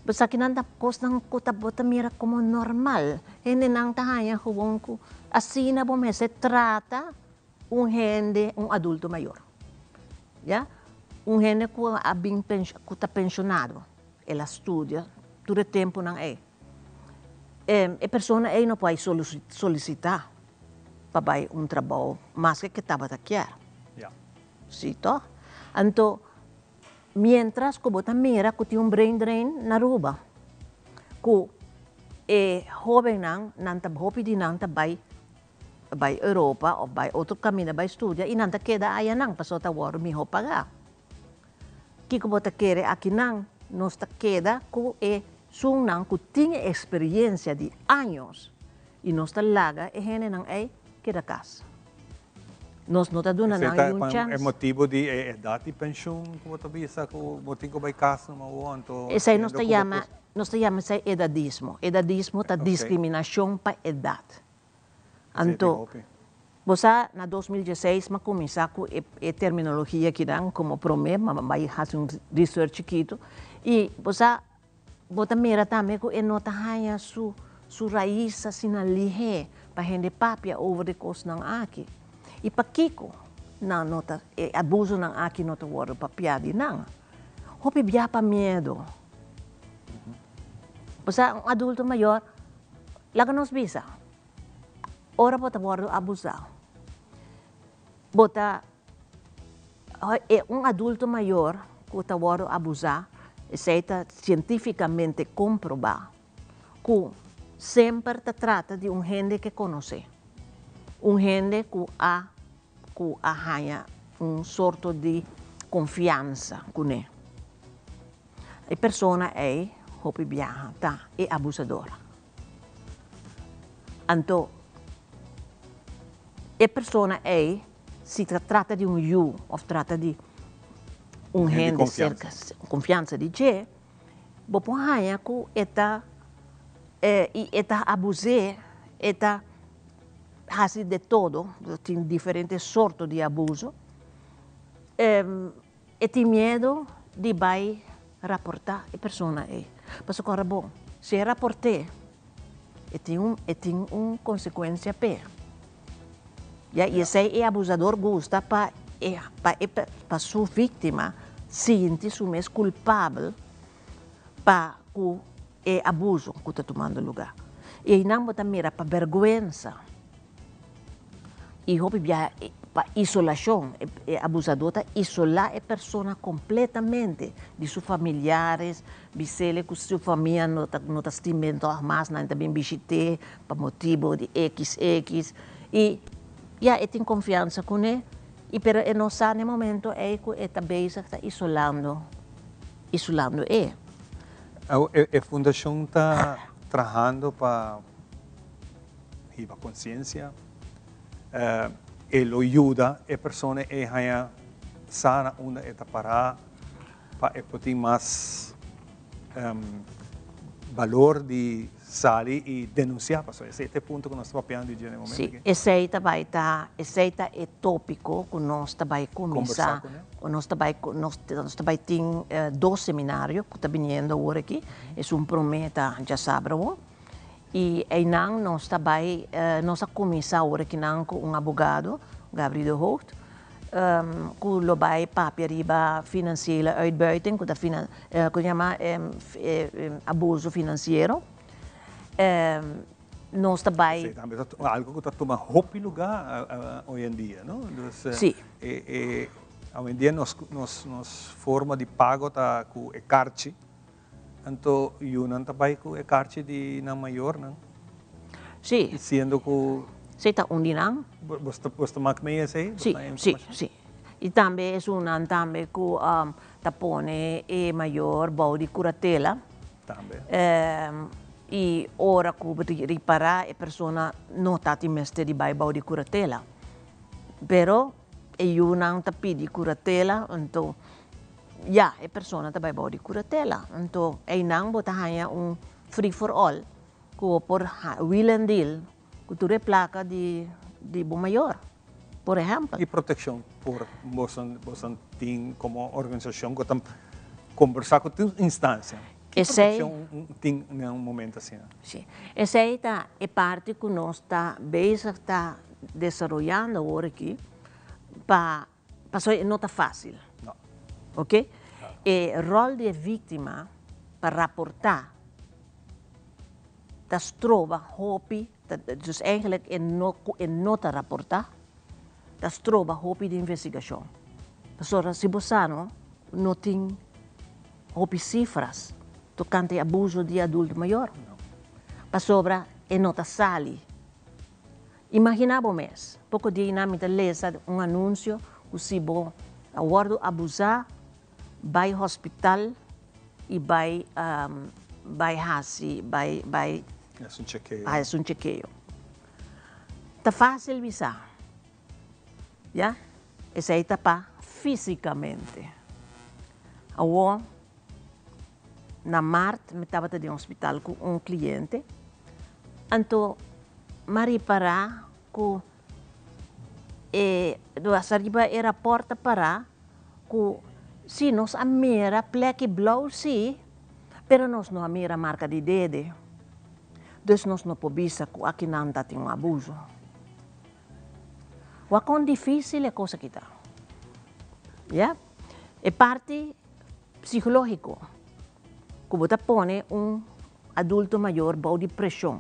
Basta que nanda costa kota bota mira como normal. Hindi nang tahaya hubong ko assim na bom se trata gente, adulto maior. Ya? Gente que está pensionado, ela estuda, todo o tempo não é. A pessoa não pode solicitar para trabalho mais que estava aqui. Certo? Então, mientras que você mira que tem brain drain na Aruba, que jovem não hobby de não vai Europa ou vai outro caminho vai estudar e não queda aí não, para só tá war me pagar. Que você quer aqui não, nós queda com sung nang que tinha experiência de anos e nós laga gente não que da casa. Nós não está dando nenhum chance. É motivo de idade de pensão que você bisa que motivo vai casa não então. Essa nós chama esse edadismo. Edadismo tá discriminação para idade. Então, você na 2016 mas começar com a terminologia que dá como problema, vai fazer research chiquito e você mira também que não tá ganha su raiz assim ali para gente papia over the coast ng aqui e para Kiko na nota abuso ng aqui nota word papia di nang hopi biya pa medo. Você adulto maior laga nos bisa ora bota word abusar. Bota adulto maior que tá word abusar está cientificamente comprovado que sempre se trata de gente que conhece, gente que ha sorto de confiança com ele. A pessoa hopi viaja, é abusadora. Então, a pessoa se trata de you ou trata de gente cerca, confiança de je, bopo hanya ku eta abuse, eta hace de todo, tem diferentes sortos de abuso, e tem medo de vai rapportar a persona é. Mas agora bom, se rapportei, e tem consequência pé. E esse abusador gosta para sua vítima sentir-se mais culpável para o abuso que está tomando lugar. E não botar mira para vergonha. E para isolação, o abusador está isolar a pessoa completamente de seus familiares, bisele que sua família não está estimando mais, não está bem visitando, por motivo de XX. E tem confiança com ele, pero não sabe no momento que está bezig, está isolando ele. A fundação está trabalhando para a consciência. Ele ajuda a pessoa a sana uma etapa para ter mais valor de sair e denunciar. Esse é o ponto que nós estamos trabalhando no momento. Sim, esse é tópico que nós vai começar. Nós vai ter 2 seminários que estão vindo agora aqui. É prometa já sábado. E aí nós vai começar agora aqui com advogado, Gabriel de Hoogt, que vai para finansiële uitbuiting, que chama abuso financeiro. Nós também algo que está tomando muito lugar hoje em dia, não? Sim. Hoje em dia nós forma de pago está com o cartão. Então, eu não trabalho com a carta de na maior, não? Sim. Sendo que... Você está onde não? Você marca meio assim? Sim. E também é também que está pone a maior bom de curatela. Também. E ora que reparar a pessoa não está mestre de bom de curatela. Pero eu não está pedi curatela, então a pessoa também pode curatela. Então, não bota free for all, que por will and deal, que tu placa de bom maior, por exemplo. E proteção por você tem como organização que tam conversar com a instância. Que proteção tem num momento assim? Sim. Essa é parte que nós está desenvolvendo agora aqui, para não está fácil. Não. Ok? O rol de vítima para rapportar, dat trova hopi, dus eigenlijk in nota rapportar, dat trova hopi de investigação. Pessoas, se você não tem hopi cifras, tocante abuso de adulto maior, para sobra e nota sali. Imaginava mês, pouco dia na minha lesa anúncio, que se bo aguardo abusar, vai hospital e vai um chequeio. Tá fácil visar, já? Essa aí tá para fisicamente. Agora, na Marte, me estava de um hospital com cliente, então, mari para que arriba era porta para que se nós a mira pleque blauw sim, pero nós não a mira marca de dedo. Dus nós não podemos que aqui não tem abuso. O quão difícil é coisa que está. Yeah? É parte psicológico. Que você põe adulto maior com depressão.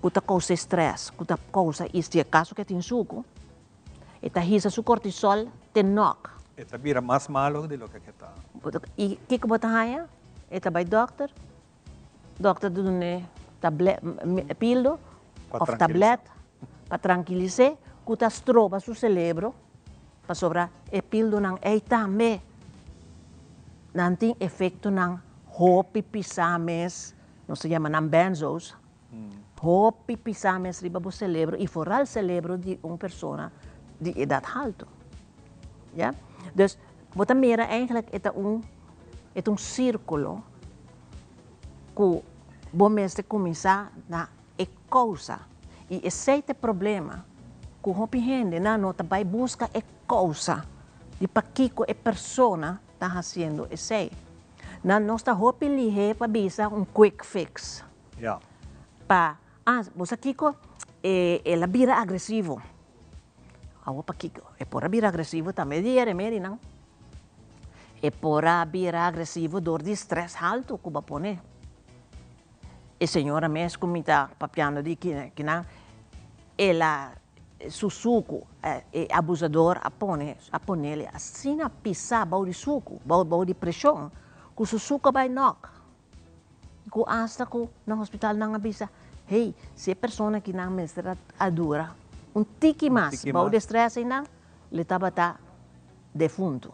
Que causa estresse, que causa este caso que tem suco. E risa su cortisol, tem knock. Esta vira mais malo do que está. E o que você faz? Esta vai doctor. Doctor dá pílula ou tableta para tranquilizar, que está estroba seu cérebro para sobrar a pílula não é também. Não tem efeito não hopi pisames, não se chama não benzos. Hopi pisames riba o cérebro e fora o cérebro de uma pessoa die edad alto. Ja? Dus wat meer eigenlijk is een círculo que vamos a começar na causa. E esse é o problema. Que a gente não vai buscar a causa de para que a pessoa está fazendo isso. Não nós está hoping para bisa quick fix. Yeah. Você Kiko ela vira agressivo. Para Kiko, por vira agressivo também de não. Por vira agressivo dor de stress alto que vai poner. E senhora mesmo como está papiando de que não ela susuco abusador a poner assim na pisar bau de suco, bau de pressão, que o susuco vai knock. Que hasta que no hospital não avisa, hey, se a pessoa que não mestra adura, tiki mais, bau de estresse não, ele estava defunto.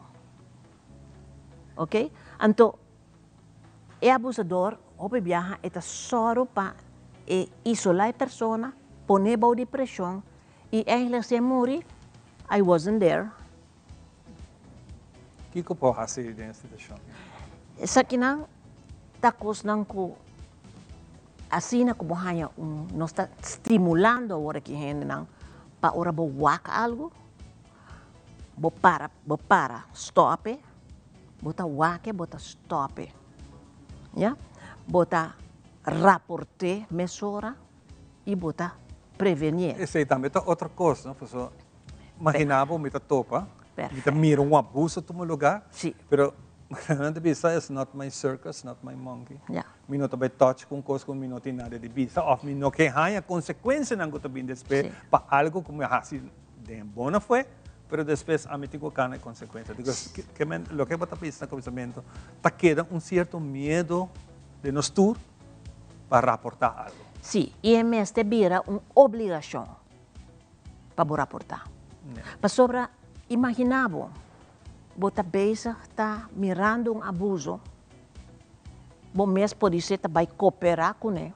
Ok? Então, o abusador op viaja é só para isolar a pessoa, poner bau de pressão, e eigenlijk se morre, I wasn't there. O que eu posso fazer nessa situação? Sa kinang takos nang ko assim na kubuhanya nós está estimulando agora que gente nang para ora bo waka algo, bo para stop, bota wake, bota stop, ya, bota raporte mesura e bota prevenir. Essa aí também é outra coisa, não? Porque imaginava me topa, me mira abuso no lugar, sim. Pero não visa is not my circus, not my monkey. Yeah. Me não também touch com coisa que me não tem nada de visa, ou me não que há consequência não que também depois para algo que me hace de bona foi, pero depois a mim tenho que ter consequência. Digo que lo que bota pensar no começamento, tá queda certo medo de nós tour para reportar algo. Sim, e este vira uma obrigação para reportar. Para sobre imaginava, você está mirando abuso, você mesmo pode ser que vai cooperar com ele.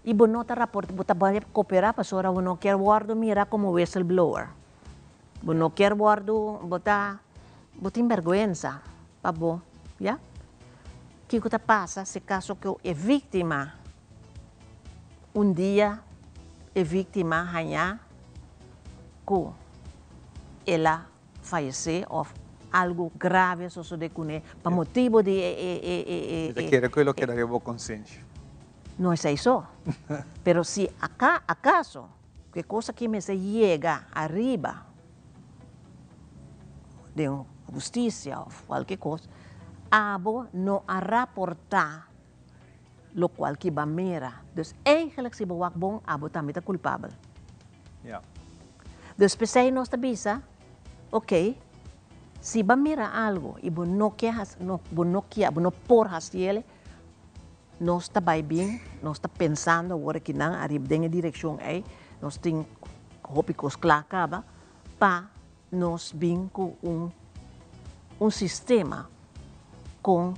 E você não está reportando, você vai cooperar para sobre você não quer guardar mirar como whistleblower. Você não quer guardar, você tem vergonha para você, já? O que passa se caso que é vítima? Dia é vítima ganha que ela falecer ou algo grave sucede com ele, por motivo de... Quero que eu quero que consciência. Não é isso. Pero se acaso, que coisa que me se chega arriba de justiça ou qualquer coisa, abo não a reportar lo qual que va mira. Dus eigenlijk si bawak bong abo também culpável. Yeah. Dus pensei nós tabisa, ok, se va mira algo e bo no por hastiele, nós está bem, nós está pensando agora que não arriba em direção aí, nós tem hópicos clacaba para nós vir com um sistema com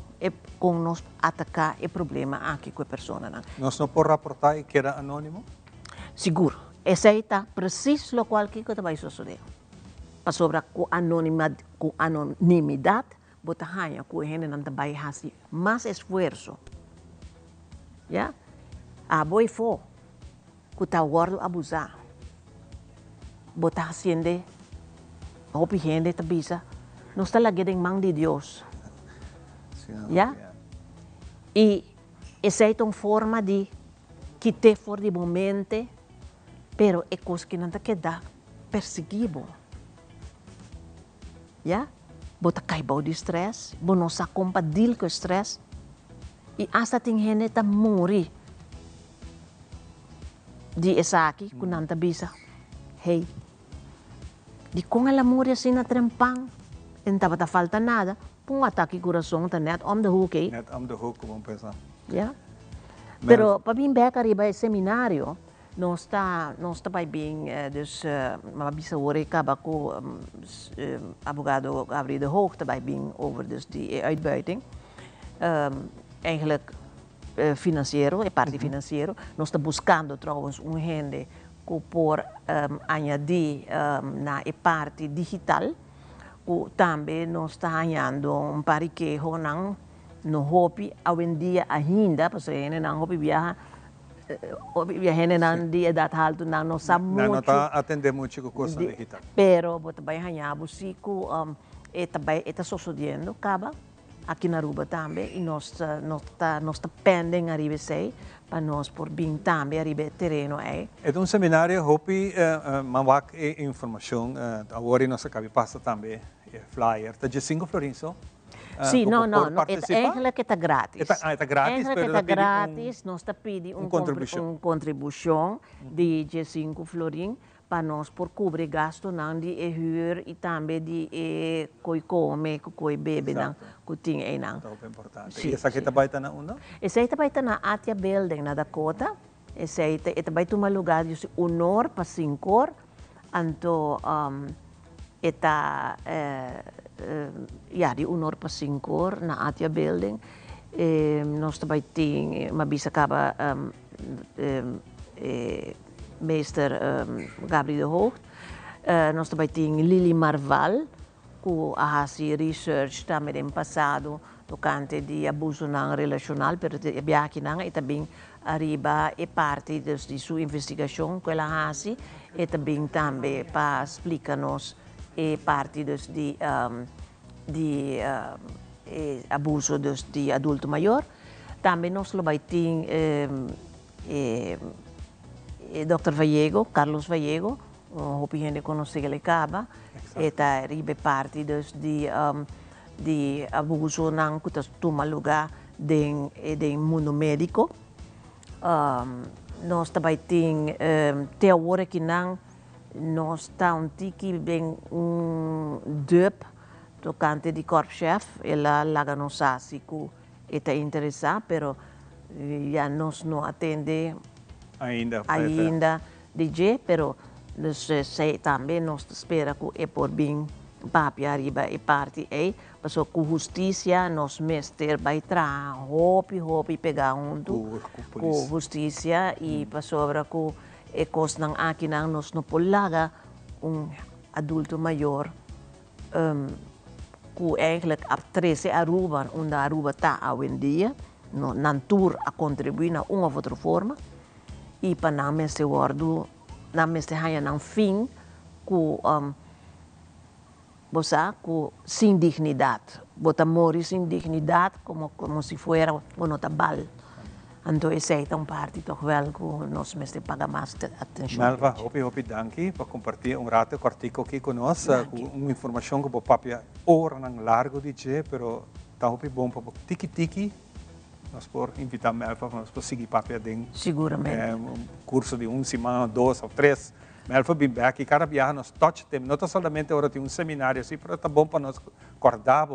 nos atacar o problema aqui com a pessoa. Nós não podemos reportar que era anônimo? Seguro. Esse aí está preciso o qual que vai suceder. Para sobre com anonimidade, bota hanha com a gente não vai fazer mais esforço. Já? A boi for, que está guardo abusar. Bota haciendo, hopi gente está bisa, não está lá em mão de Deus. Ja? E essa é uma forma de quitar for de momento, pero é coisa que não te queda perseguido. Ja? Bota caibau de stress, bo não sa compadil com stress, e hasta tem gente que morre de essa aqui, que não te bisa, hey, de como ela morre assim na trempang, não te falta nada, um ataque coração tá net om de hoek, eh? Net om de hoek, como pensar. Yeah. Pero para vir back arriba seminário, nós está bem, dus mabisa hoor ik acaba com advogado Gabriel de Hoog erbij bem over dus die uitbuiting. Eigenlijk financiero, parte financiero. Nós está buscando trouwens gente por añadir na parte digital, que também nós está ganhando pariquejo no hopi hoje em dia ainda, porque a gente não hopi viaja de edad alta não sabe muito. Não está atender muito com coisa digital. Pero também ganhamos se que também está sucedendo, acaba aqui na Aruba também, e nós está pendendo arriba sei para nós por bem também arriba terreno é. É um seminário hopi mawak informação agora nós acabamos passa também flyer. Está de 5 florinhos. Sim, não, é está grátis. Está grátis, mas está grátis, nós está pedindo uma contribuição de 5 florim para nós por cobrir gasto não de huur e também de coi come, coi bebe não, que tem aí não. É importante. E essa aqui está baita na onda? Essa aí está baita na Atia Building na Dakota. Essa aí está baita um lugar de honor para 5 anto está de honor para 5 na Atia Building. Nós também tem uma bisa acaba meester Gabriel de Hoogt. Nós também tem Lili Marval, que faz research também no passado tocante de abuso relacional, mas aqui e também arriba e parte de sua investigação que ela faz e também para explicar-nos e parte de abuso de adulto maior. Também nós também tem Dr. Vallejo, Carlos Vallejo, hope gente conhece ele acaba, eta ribe parte de abuso nang que toma lugar do mundo médico. Nós também tem até agora que nós estamos bem dep tocante de corpo-chef, ela laga nos assim que está interessado, pero já nós não atende ainda DJ, pero sei também nós espera que é por bem papi arriba e parte aí, porque com justiça nós mestre vai tra hopi pegar junto com justiça e para sobre que é coisa não aqui não nós não polaga adulto maior que eigenlijk a 13 Aruba onde Aruba está hoje em dia não tour a contribuir na uma ou outra forma e para não me se guardo não me se haya não fim com sem dignidade bota morrer sem dignidade como se fuera uma tabal então essa é uma parte toch wel que nós me se paga mais atenção. Melva, hopi danki para compartilhar rato artigo aqui conosco uma informação que papia hora nang largo de je, pero tá hopi bom para tiki nós por invitar Melva para nós seguir papia dentro. Seguramente. Curso de semana, 2 ou 3. Melva bem aqui cada viagem nós touch tem, não tá somente agora tem seminário assim, pero tá bom para nós acordar.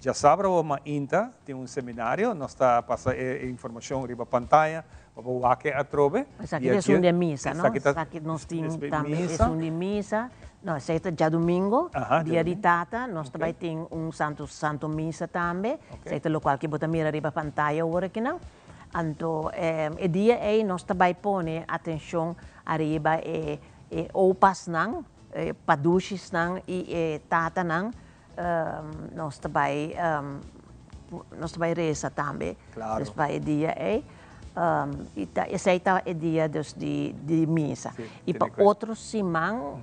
Já sabe uma INTA tem seminário, nós está passando informação riba pantalla, para o que atrobe. Isso aqui é de missa, não? Aqui nós temos também de missa. Não, esse é já domingo, dia de tata, nós também temos santo missa também. Esse é o local que bota mira riba pantalla agora aqui não. Então, o dia aí nós também põe atenção arriba opas não, paduches não e tata não. Nós também reza também, claro. Vai dia esse aí é dia de missa. Sim, e para outro semana,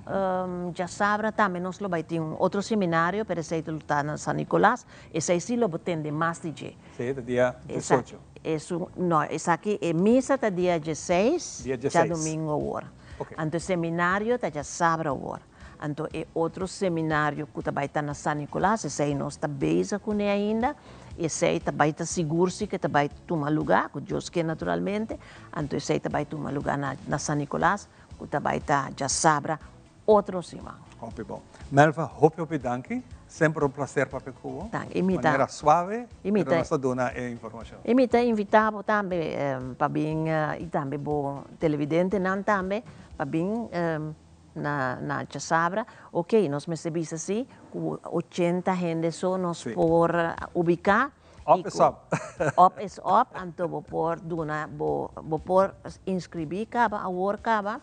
já sabe também nós vai ter outro seminário, para esse aí está na São Nicolás, esse aí sim lo tem mais de dia. Sim, dia 18. Não, esse aqui é missa tá dia 16, já domingo agora. Então o seminário tá já sábado agora. Então, é outro seminário que também está na São Nicolás, esse aí nós está bem com ele ainda, esse aí também está seguro que também toma lugar, que Deus quer naturalmente, então esse aí também toma lugar na São Nicolás, que também está, já sabe, outro semana. Muito bom. Melva, hopi danke, sempre prazer para o de maneira suave, para nós dar a informação. Imita invitado também para bem, e também bom televidente, não também, para bem, na Chasabra, ok, nós recebemos assim, 80 gente só nós por ubicar. Up is up. Up is up, então vou por inscrever caba, a work caba,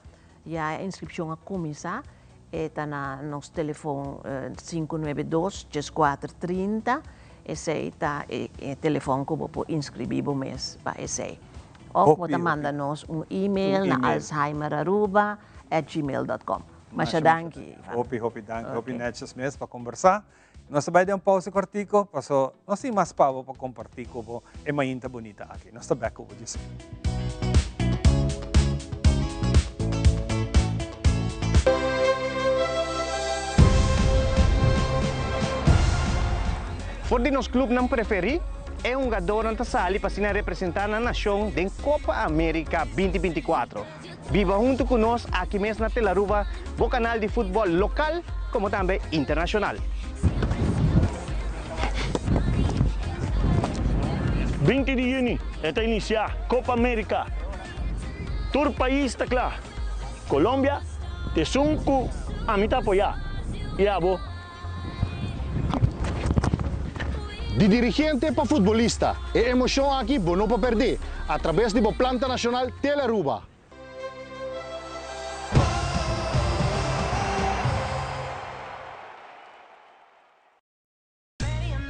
a inscrição a começar. Está na nosso telefone 592-6430. Esse está o telefone que você pode inscrever mês para esse. Ou pode mandar-nos e-mail na alzheimer@gmail.com. Mas danke. Hopi, danke. Hopi, netjes mesmo para conversar. Nós vai dar pausa cortico, passo nós temos mais para compartilhar com você e mais bonita aqui. Nós estamos back com você. Por de nosso clube não preferi, é jogador que está para representar a nação em Copa América 2024. Viva junto conosco aqui mesmo na Telaruba, o canal de futebol local como também internacional. 20 de junho está iniciar Copa América. Todo país está claro. Colômbia, te sunco a mim apoiar. E a vos. De dirigente para futbolista, é emoção aqui, não para perder, através do Planta Nacional Telaruba.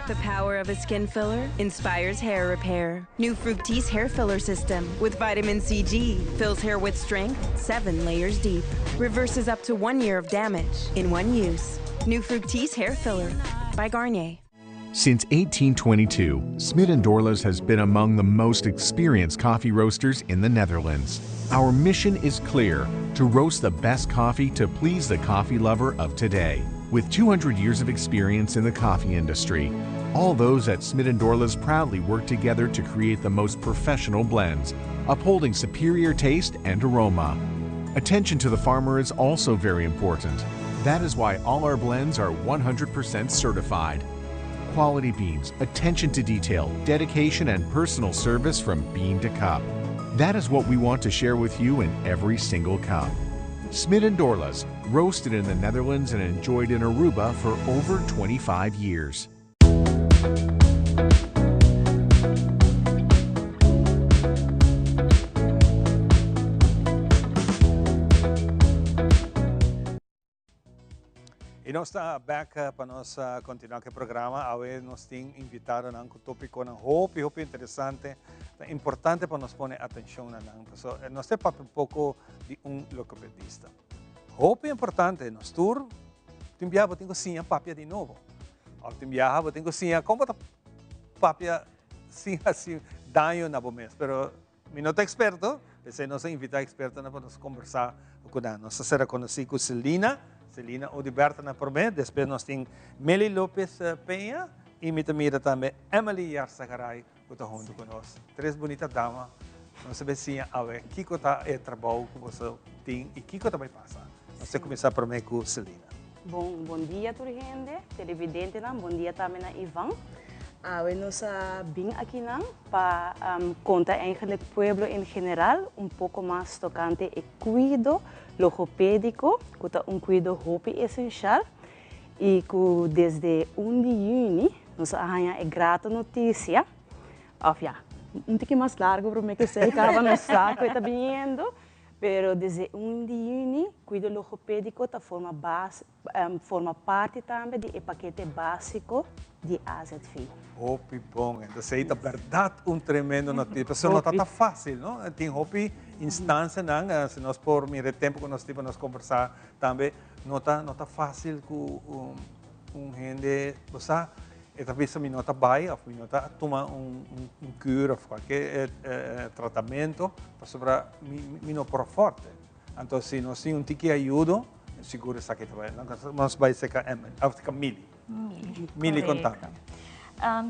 The power of a skin filler inspires hair repair. New Fructis hair filler system with vitamin CG fills hair with strength 7 layers deep. Reverses up to 1 year of damage in one use. New Fructis hair filler by Garnier. Since 1822, Smit & Dorlas has been among the most experienced coffee roasters in the Netherlands. Our mission is clear, to roast the best coffee to please the coffee lover of today. With 200 years of experience in the coffee industry, all those at Smit & Dorlas proudly work together to create the most professional blends, upholding superior taste and aroma. Attention to the farmer is also very important. That is why all our blends are 100% certified. Quality beans, attention to detail, dedication, and personal service from bean to cup. That is what we want to share with you in every single cup. Smit & Dorlas, roasted in the Netherlands and enjoyed in Aruba for over 25 years. E nós estamos back para nós continuar com o programa. Agora nós temos invitado a um tópico muito interessante, importante para nós pôr atenção na nós temos um pouco de logopedista. Muito importante, nós tour, tem viajar, tem que sim papia de novo. Ao tem viajar, tem que sim como papia sim assim danho na bomês. Pero eu não sou experto, pensei nós invitar experto para nós conversar com nós. Nós será conhecido com Celina Odiberta na Promé, depois nós temos Meli Lopes Penha e mira também Emily Yarsagaray, que está junto conosco. Três bonitas damas, nós sabemos se o que está o trabalho que você tem e o que vai passar. Nós vamos começar por mim com Celina. Bom dia, toda gente, televidente, bom dia também a Ivan. Nós vim aqui para contar eigenlijk o pueblo em geral pouco mais tocante e cuidado logopédico, que é cuidado muito essencial e que desde 1 de junho nós temos a grata notícia, um pouco mais largo para mim que sei que estava no saco e está vindo, mas desde 1 de junho cuidado logopédico forma parte também do paquete básico de AZV. Bom, então é verdade tremendo notícia. Isso não está fácil, não? Tem instância, se nós por mim tempo que nós tivemos nós conversar também, não está fácil com gente, você talvez se não está bem, ou não está tomar cura ou qualquer tratamento, para não por forte. Então se nós temos que ajuda, seguro que vai. Nós vai ser a Mili contar.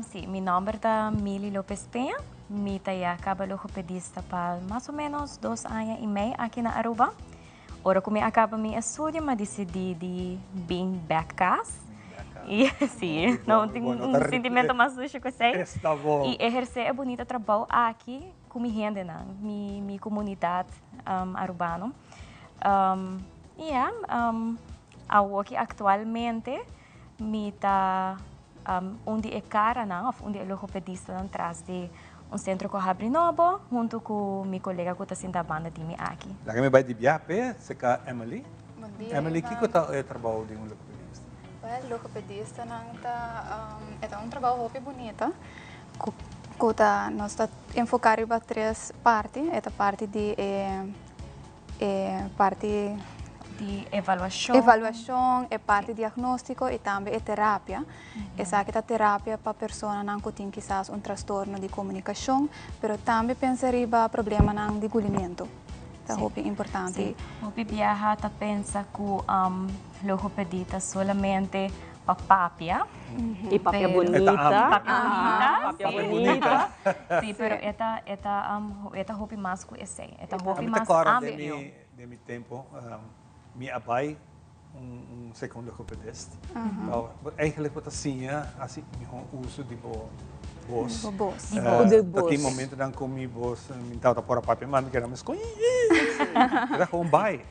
Sí, mi nombre es Mili López Peña. Mi acabo logopedista para más o menos 2 años y medio aquí en Aruba. Ahora que me acabo mi estudio, me decidí de vir back casa. Y sí, no tengo un sentimiento más sucio que sei. Y ejercer el bonito trabajo aquí con mi gente, mi comunidad arubana. Aquí actualmente me está onde é cara, onde é logopedista atrás de centro que abre novo, junto com meu colega que está sentado banda de mim aqui. Lá que me vai de viaje, se ka Emily. Bom dia. Emily, que é o trabalho de logopedista? O logopedista é trabalho muito bonito. Que nós está enfocado em três partes. É a parte de avaliação, é parte diagnóstico e também é terapia. Essa é a terapia para pessoas que têm quizás transtorno de comunicação, mas também pensa em problema de engolimento. É muito importante. O viaja tá pensa que logopedista solamente papapia. E papia bonita. Papia bonita. Sim, pero esta hopi mais que esse. Esta hopi mais amplo. De meu tempo, minha abai segundo logopedista. Eigenlijk wat assim, assim, uso de voz. Naquele momento não comi voz, então tá por papel, mas que era mais coisa. Era com bai.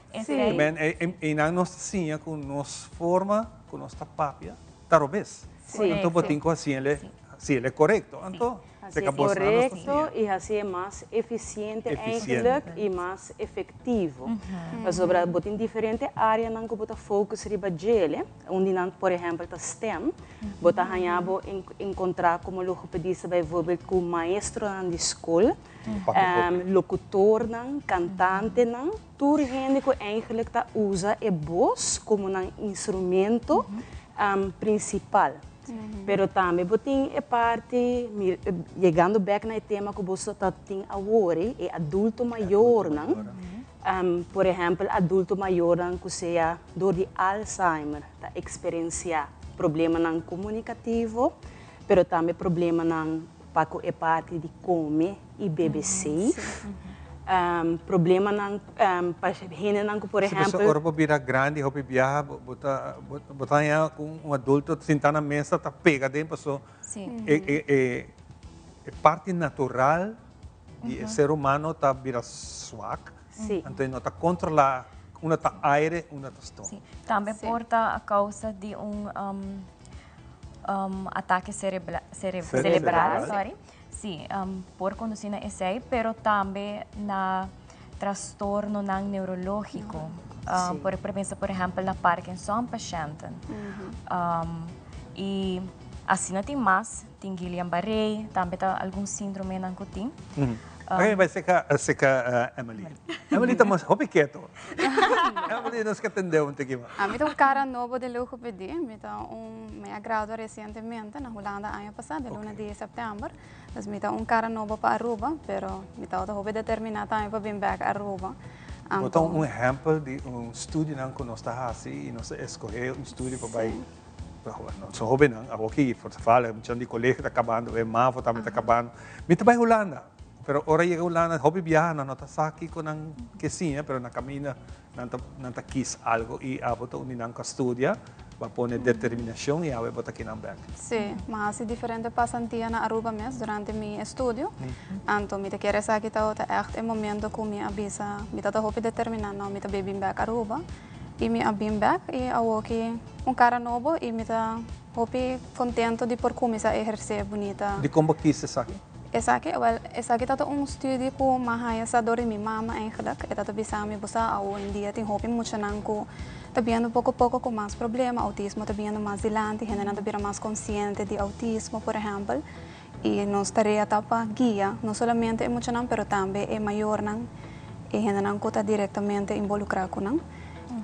E na nossa assim, com nossa forma, com nossa papia, tarobes. Então botinho assim ele é correto. Então é correto e assim é mais eficiente e mais efetivo. Mas sobre botin diferente área não que bota focus riba gele, onde não, por exemplo, tá STEM, bota hanhabo encontrar como logopedista, por exemplo, com maestro na escola, locutor não, cantante não, tudo gente que eigenlijk tá usa é voz como um instrumento principal. Pero também botin é parte, chegando back no tema que você tem agora, é adulto maior, não? Por exemplo, adulto maior que seja dor de Alzheimer, tá experienciar problema não comunicativo, pero também problema não é parte de comer e beber safe. Problema não por exemplo. Se você agora vira grande, hobby viaja, botar com adulto sentar na mesa, tá pega dentro, pessoa. É parte natural de ser humano tá vira swak. Então não tá controlar, uma tá aire, uma tá estômago. Também porta a causa de ataque cerebral, sorry. Sim, por conduzir na ESEI, pero também na transtorno neurológico. Por exemplo, na Parkinson paciente. E assim não tem mais, tem Guillain-Barré, também tem algum síndrome não tem. Okay, vai ser Emily. Emily tá mais hobby quieto. Emily nos que atendeu aqui. Eu tenho cara novo de logopedia, me graduei recentemente na Holanda ano passado, luna de setembro. Então, eu tenho cara novo para Aruba, pero eu tenho determinado para vir back a Aruba. Então, exemplo de estudo que nós está assim, e nós escolher estudo para vai. Não hobby não, aqui, por falar, de colégio está acabando, o MAVO também está acabando. Me trabalho Holanda. Pero ora llega Holanda, hobby viajar, no está aquí con un quesinha, pero na camina no te quis algo y a botar un que estudia, va a poner determinación y a ver botar aquí en back. Sí, mas diferente pasantía na Aruba mes durante mi estudio. Anto me te quiere saber que está echt el momento que me avisa, me está hobby determinar, no me te baby back Aruba y me abim back y hago aquí un cara novo y me está hobby contento de por começar a exercer bonita. De como quis isso aqui? Essa aqui é estudo que mais a dor de minha mama eigenlijk. É dat bisa me bosa hoje em dia tem roupa muito nanco. Tá vendo pouco a pouco com mais problema, autismo tá vendo mais dilante, gente não tá vendo mais consciente de autismo, por exemplo. E nós tarefa tá para guia, não somente é muito não, pero também é maior não. E gente não tá diretamente involucrado com não.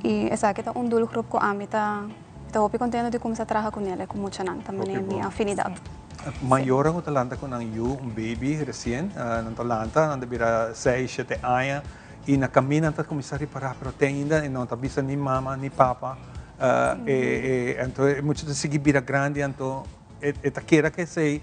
E essa aqui é duro grupo que a mim tá contente de começar a trabalhar com ele, com muito não, também é minha afinidade. Maior ang Atalanta ko ng baby recien, ng Atalanta, nang bira 6-7 anos, e na caminho nang komisari para proteína, e não tabisa ni mama, ni papa, então é muito de seguir bira grande, então é taqueira que sei,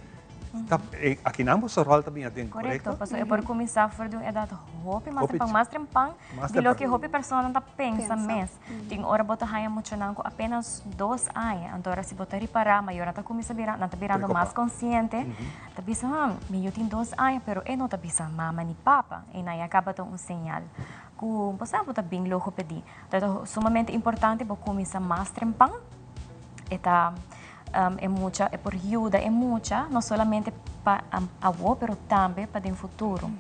aqui não vou sorral também atende, correto? Correto, é por começar a fazer é dado hopi, mas pang mais trempang, de lo que hopi pessoa não tá pensa mes, tem hora bota haya muito não com apenas 2 anos, então ora se botar reparar, maior não tá começa virar, não tá virando mais consciente, tá bisa, meu tem 2 anos, pero não tá bisa mama ni papa, e aí acaba tão sinal. Kung basta bota bem logopedi, então sumamente importante para começar mais trempang, eta é mucha, é por ajuda, é mucha, não solamente para agora, pero também para o futuro.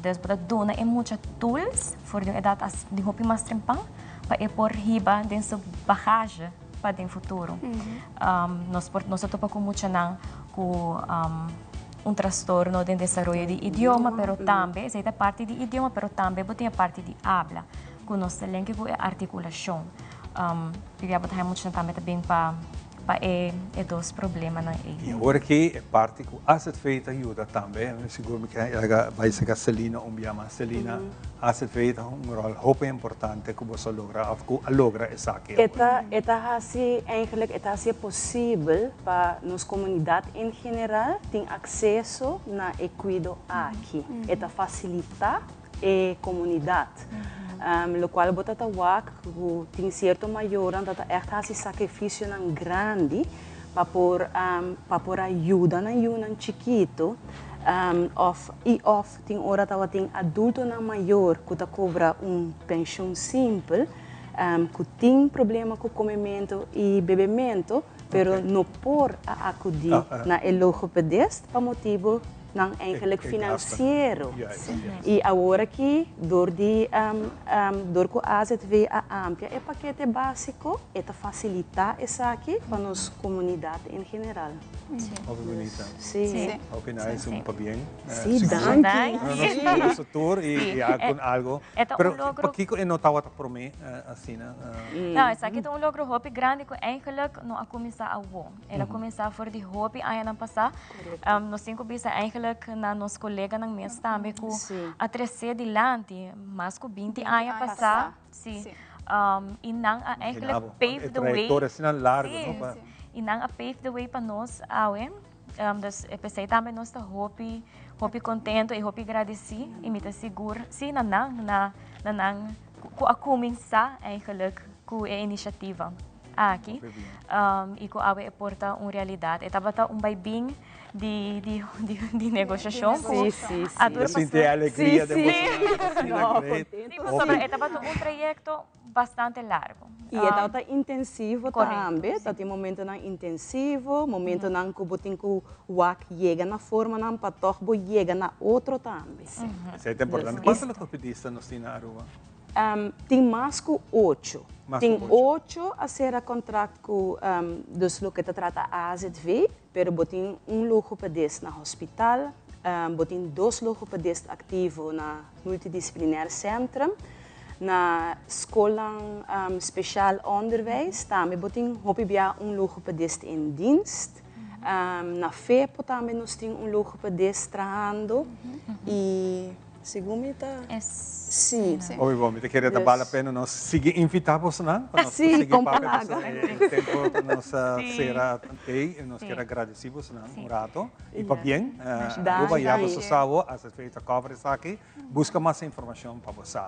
Después dona é muitas tools for de edad de hopi mais trempang para por riba de sua bagagem para o futuro. Nós topa com muito não com transtorno de desenvolvimento de idioma, pero também essa é parte de idioma, pero também tem a parte de habla, com nossa língua com articulação. Queria botar muito também para dois problemas na E agora que é parte que a feita ajuda também, seguro que vai ser a Celina, Celina, a feita rol hoop importante que você logra essa aqui. Eigenlijk é possível para nossa comunidade em geral ter acesso na equido aqui. Eta facilita a comunidade. Lo qual bota tawak tem certo maior dat echt hasi sacrifício nan grande para por ajuda na yunan chiquito of tem hora tawa tem adulto na maior que ta cobra pensão simples que tem problema com comimento e bebimento pero no por a acudir na logopedista para motivo não eigenlijk financeiro. E agora que door com a AZV a amplia é paquete básico, é facilitar isso aqui para nossa comunidade em geral. Muito bonita. Sim. Ok, nice, um bem. Sim, danke. Nosso tour e algo. Pero Paquico é notava para mim assim, né? Não, isso aqui é logro hopi grande que eigenlijk não a começar a voar. Ela começar for de hopi aí não passar. Nós cinco bisa eigenlijk na nosso colega na mesa também com a trazer dilante, mas com 20 anos a passar, sim. E não a eigenlijk pave the way. E não a pave the way para nós, dus eu pensei também nós está hopi contento e hopi agradecido e me tá seguro, sim, na a começar eigenlijk com a iniciativa aqui e com a porta uma realidade. Estava bem de negociação. Sim. Sentir a alegria de você. Estava um trajeto bastante largo. E estava intensivo também. Está um momento intensivo, momento não que botin que o WAC chega na forma não para toch chega na outro também. Isso é importante. Quantos logopedistas nós temos na Aruba? Tem mais que 8. Tem 8 a ser a contrato com dos que trata a AZV, pero botin logopedista na hospital, botin 2 logopedistas ativos na multidisciplinar centrum, na escola speciaal onderwijs, também botin hopibia logopedista em dienst. Na FEPO também nós temos logopedista trabalhando e segundo sim. Oi, bom, me queria dar vale a pena nós seguir invitá-los, não? Sim, com palavras. Tempo para nossa será e nós queremos agradecê-los, não? Rato. E para bem, eu vou ir você sabe, essa feita coverage aqui, busca mais informação para você.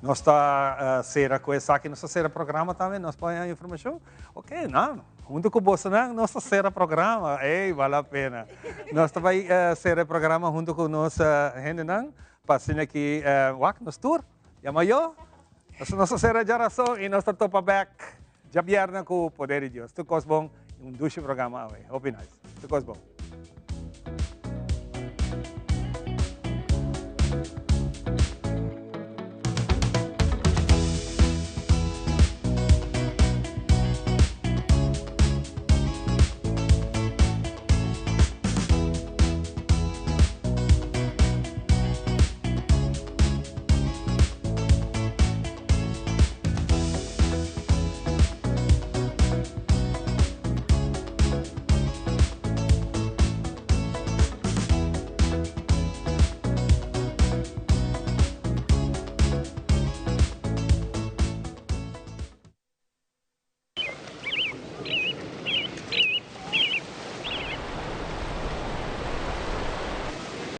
Nós está será com essa aqui, nossa será programa também, nós põe a informação. Ok, não. Junto com você, não, nossa será programa, ei, vale a pena. Nós também será programa junto com nossa gente, não? Pasina que nos tour, ya mayo, nossa será geração e nossa topa back, já vierna com o poder de Deus. Tu cosbong, duche programa, hope nice. Tu cosbong.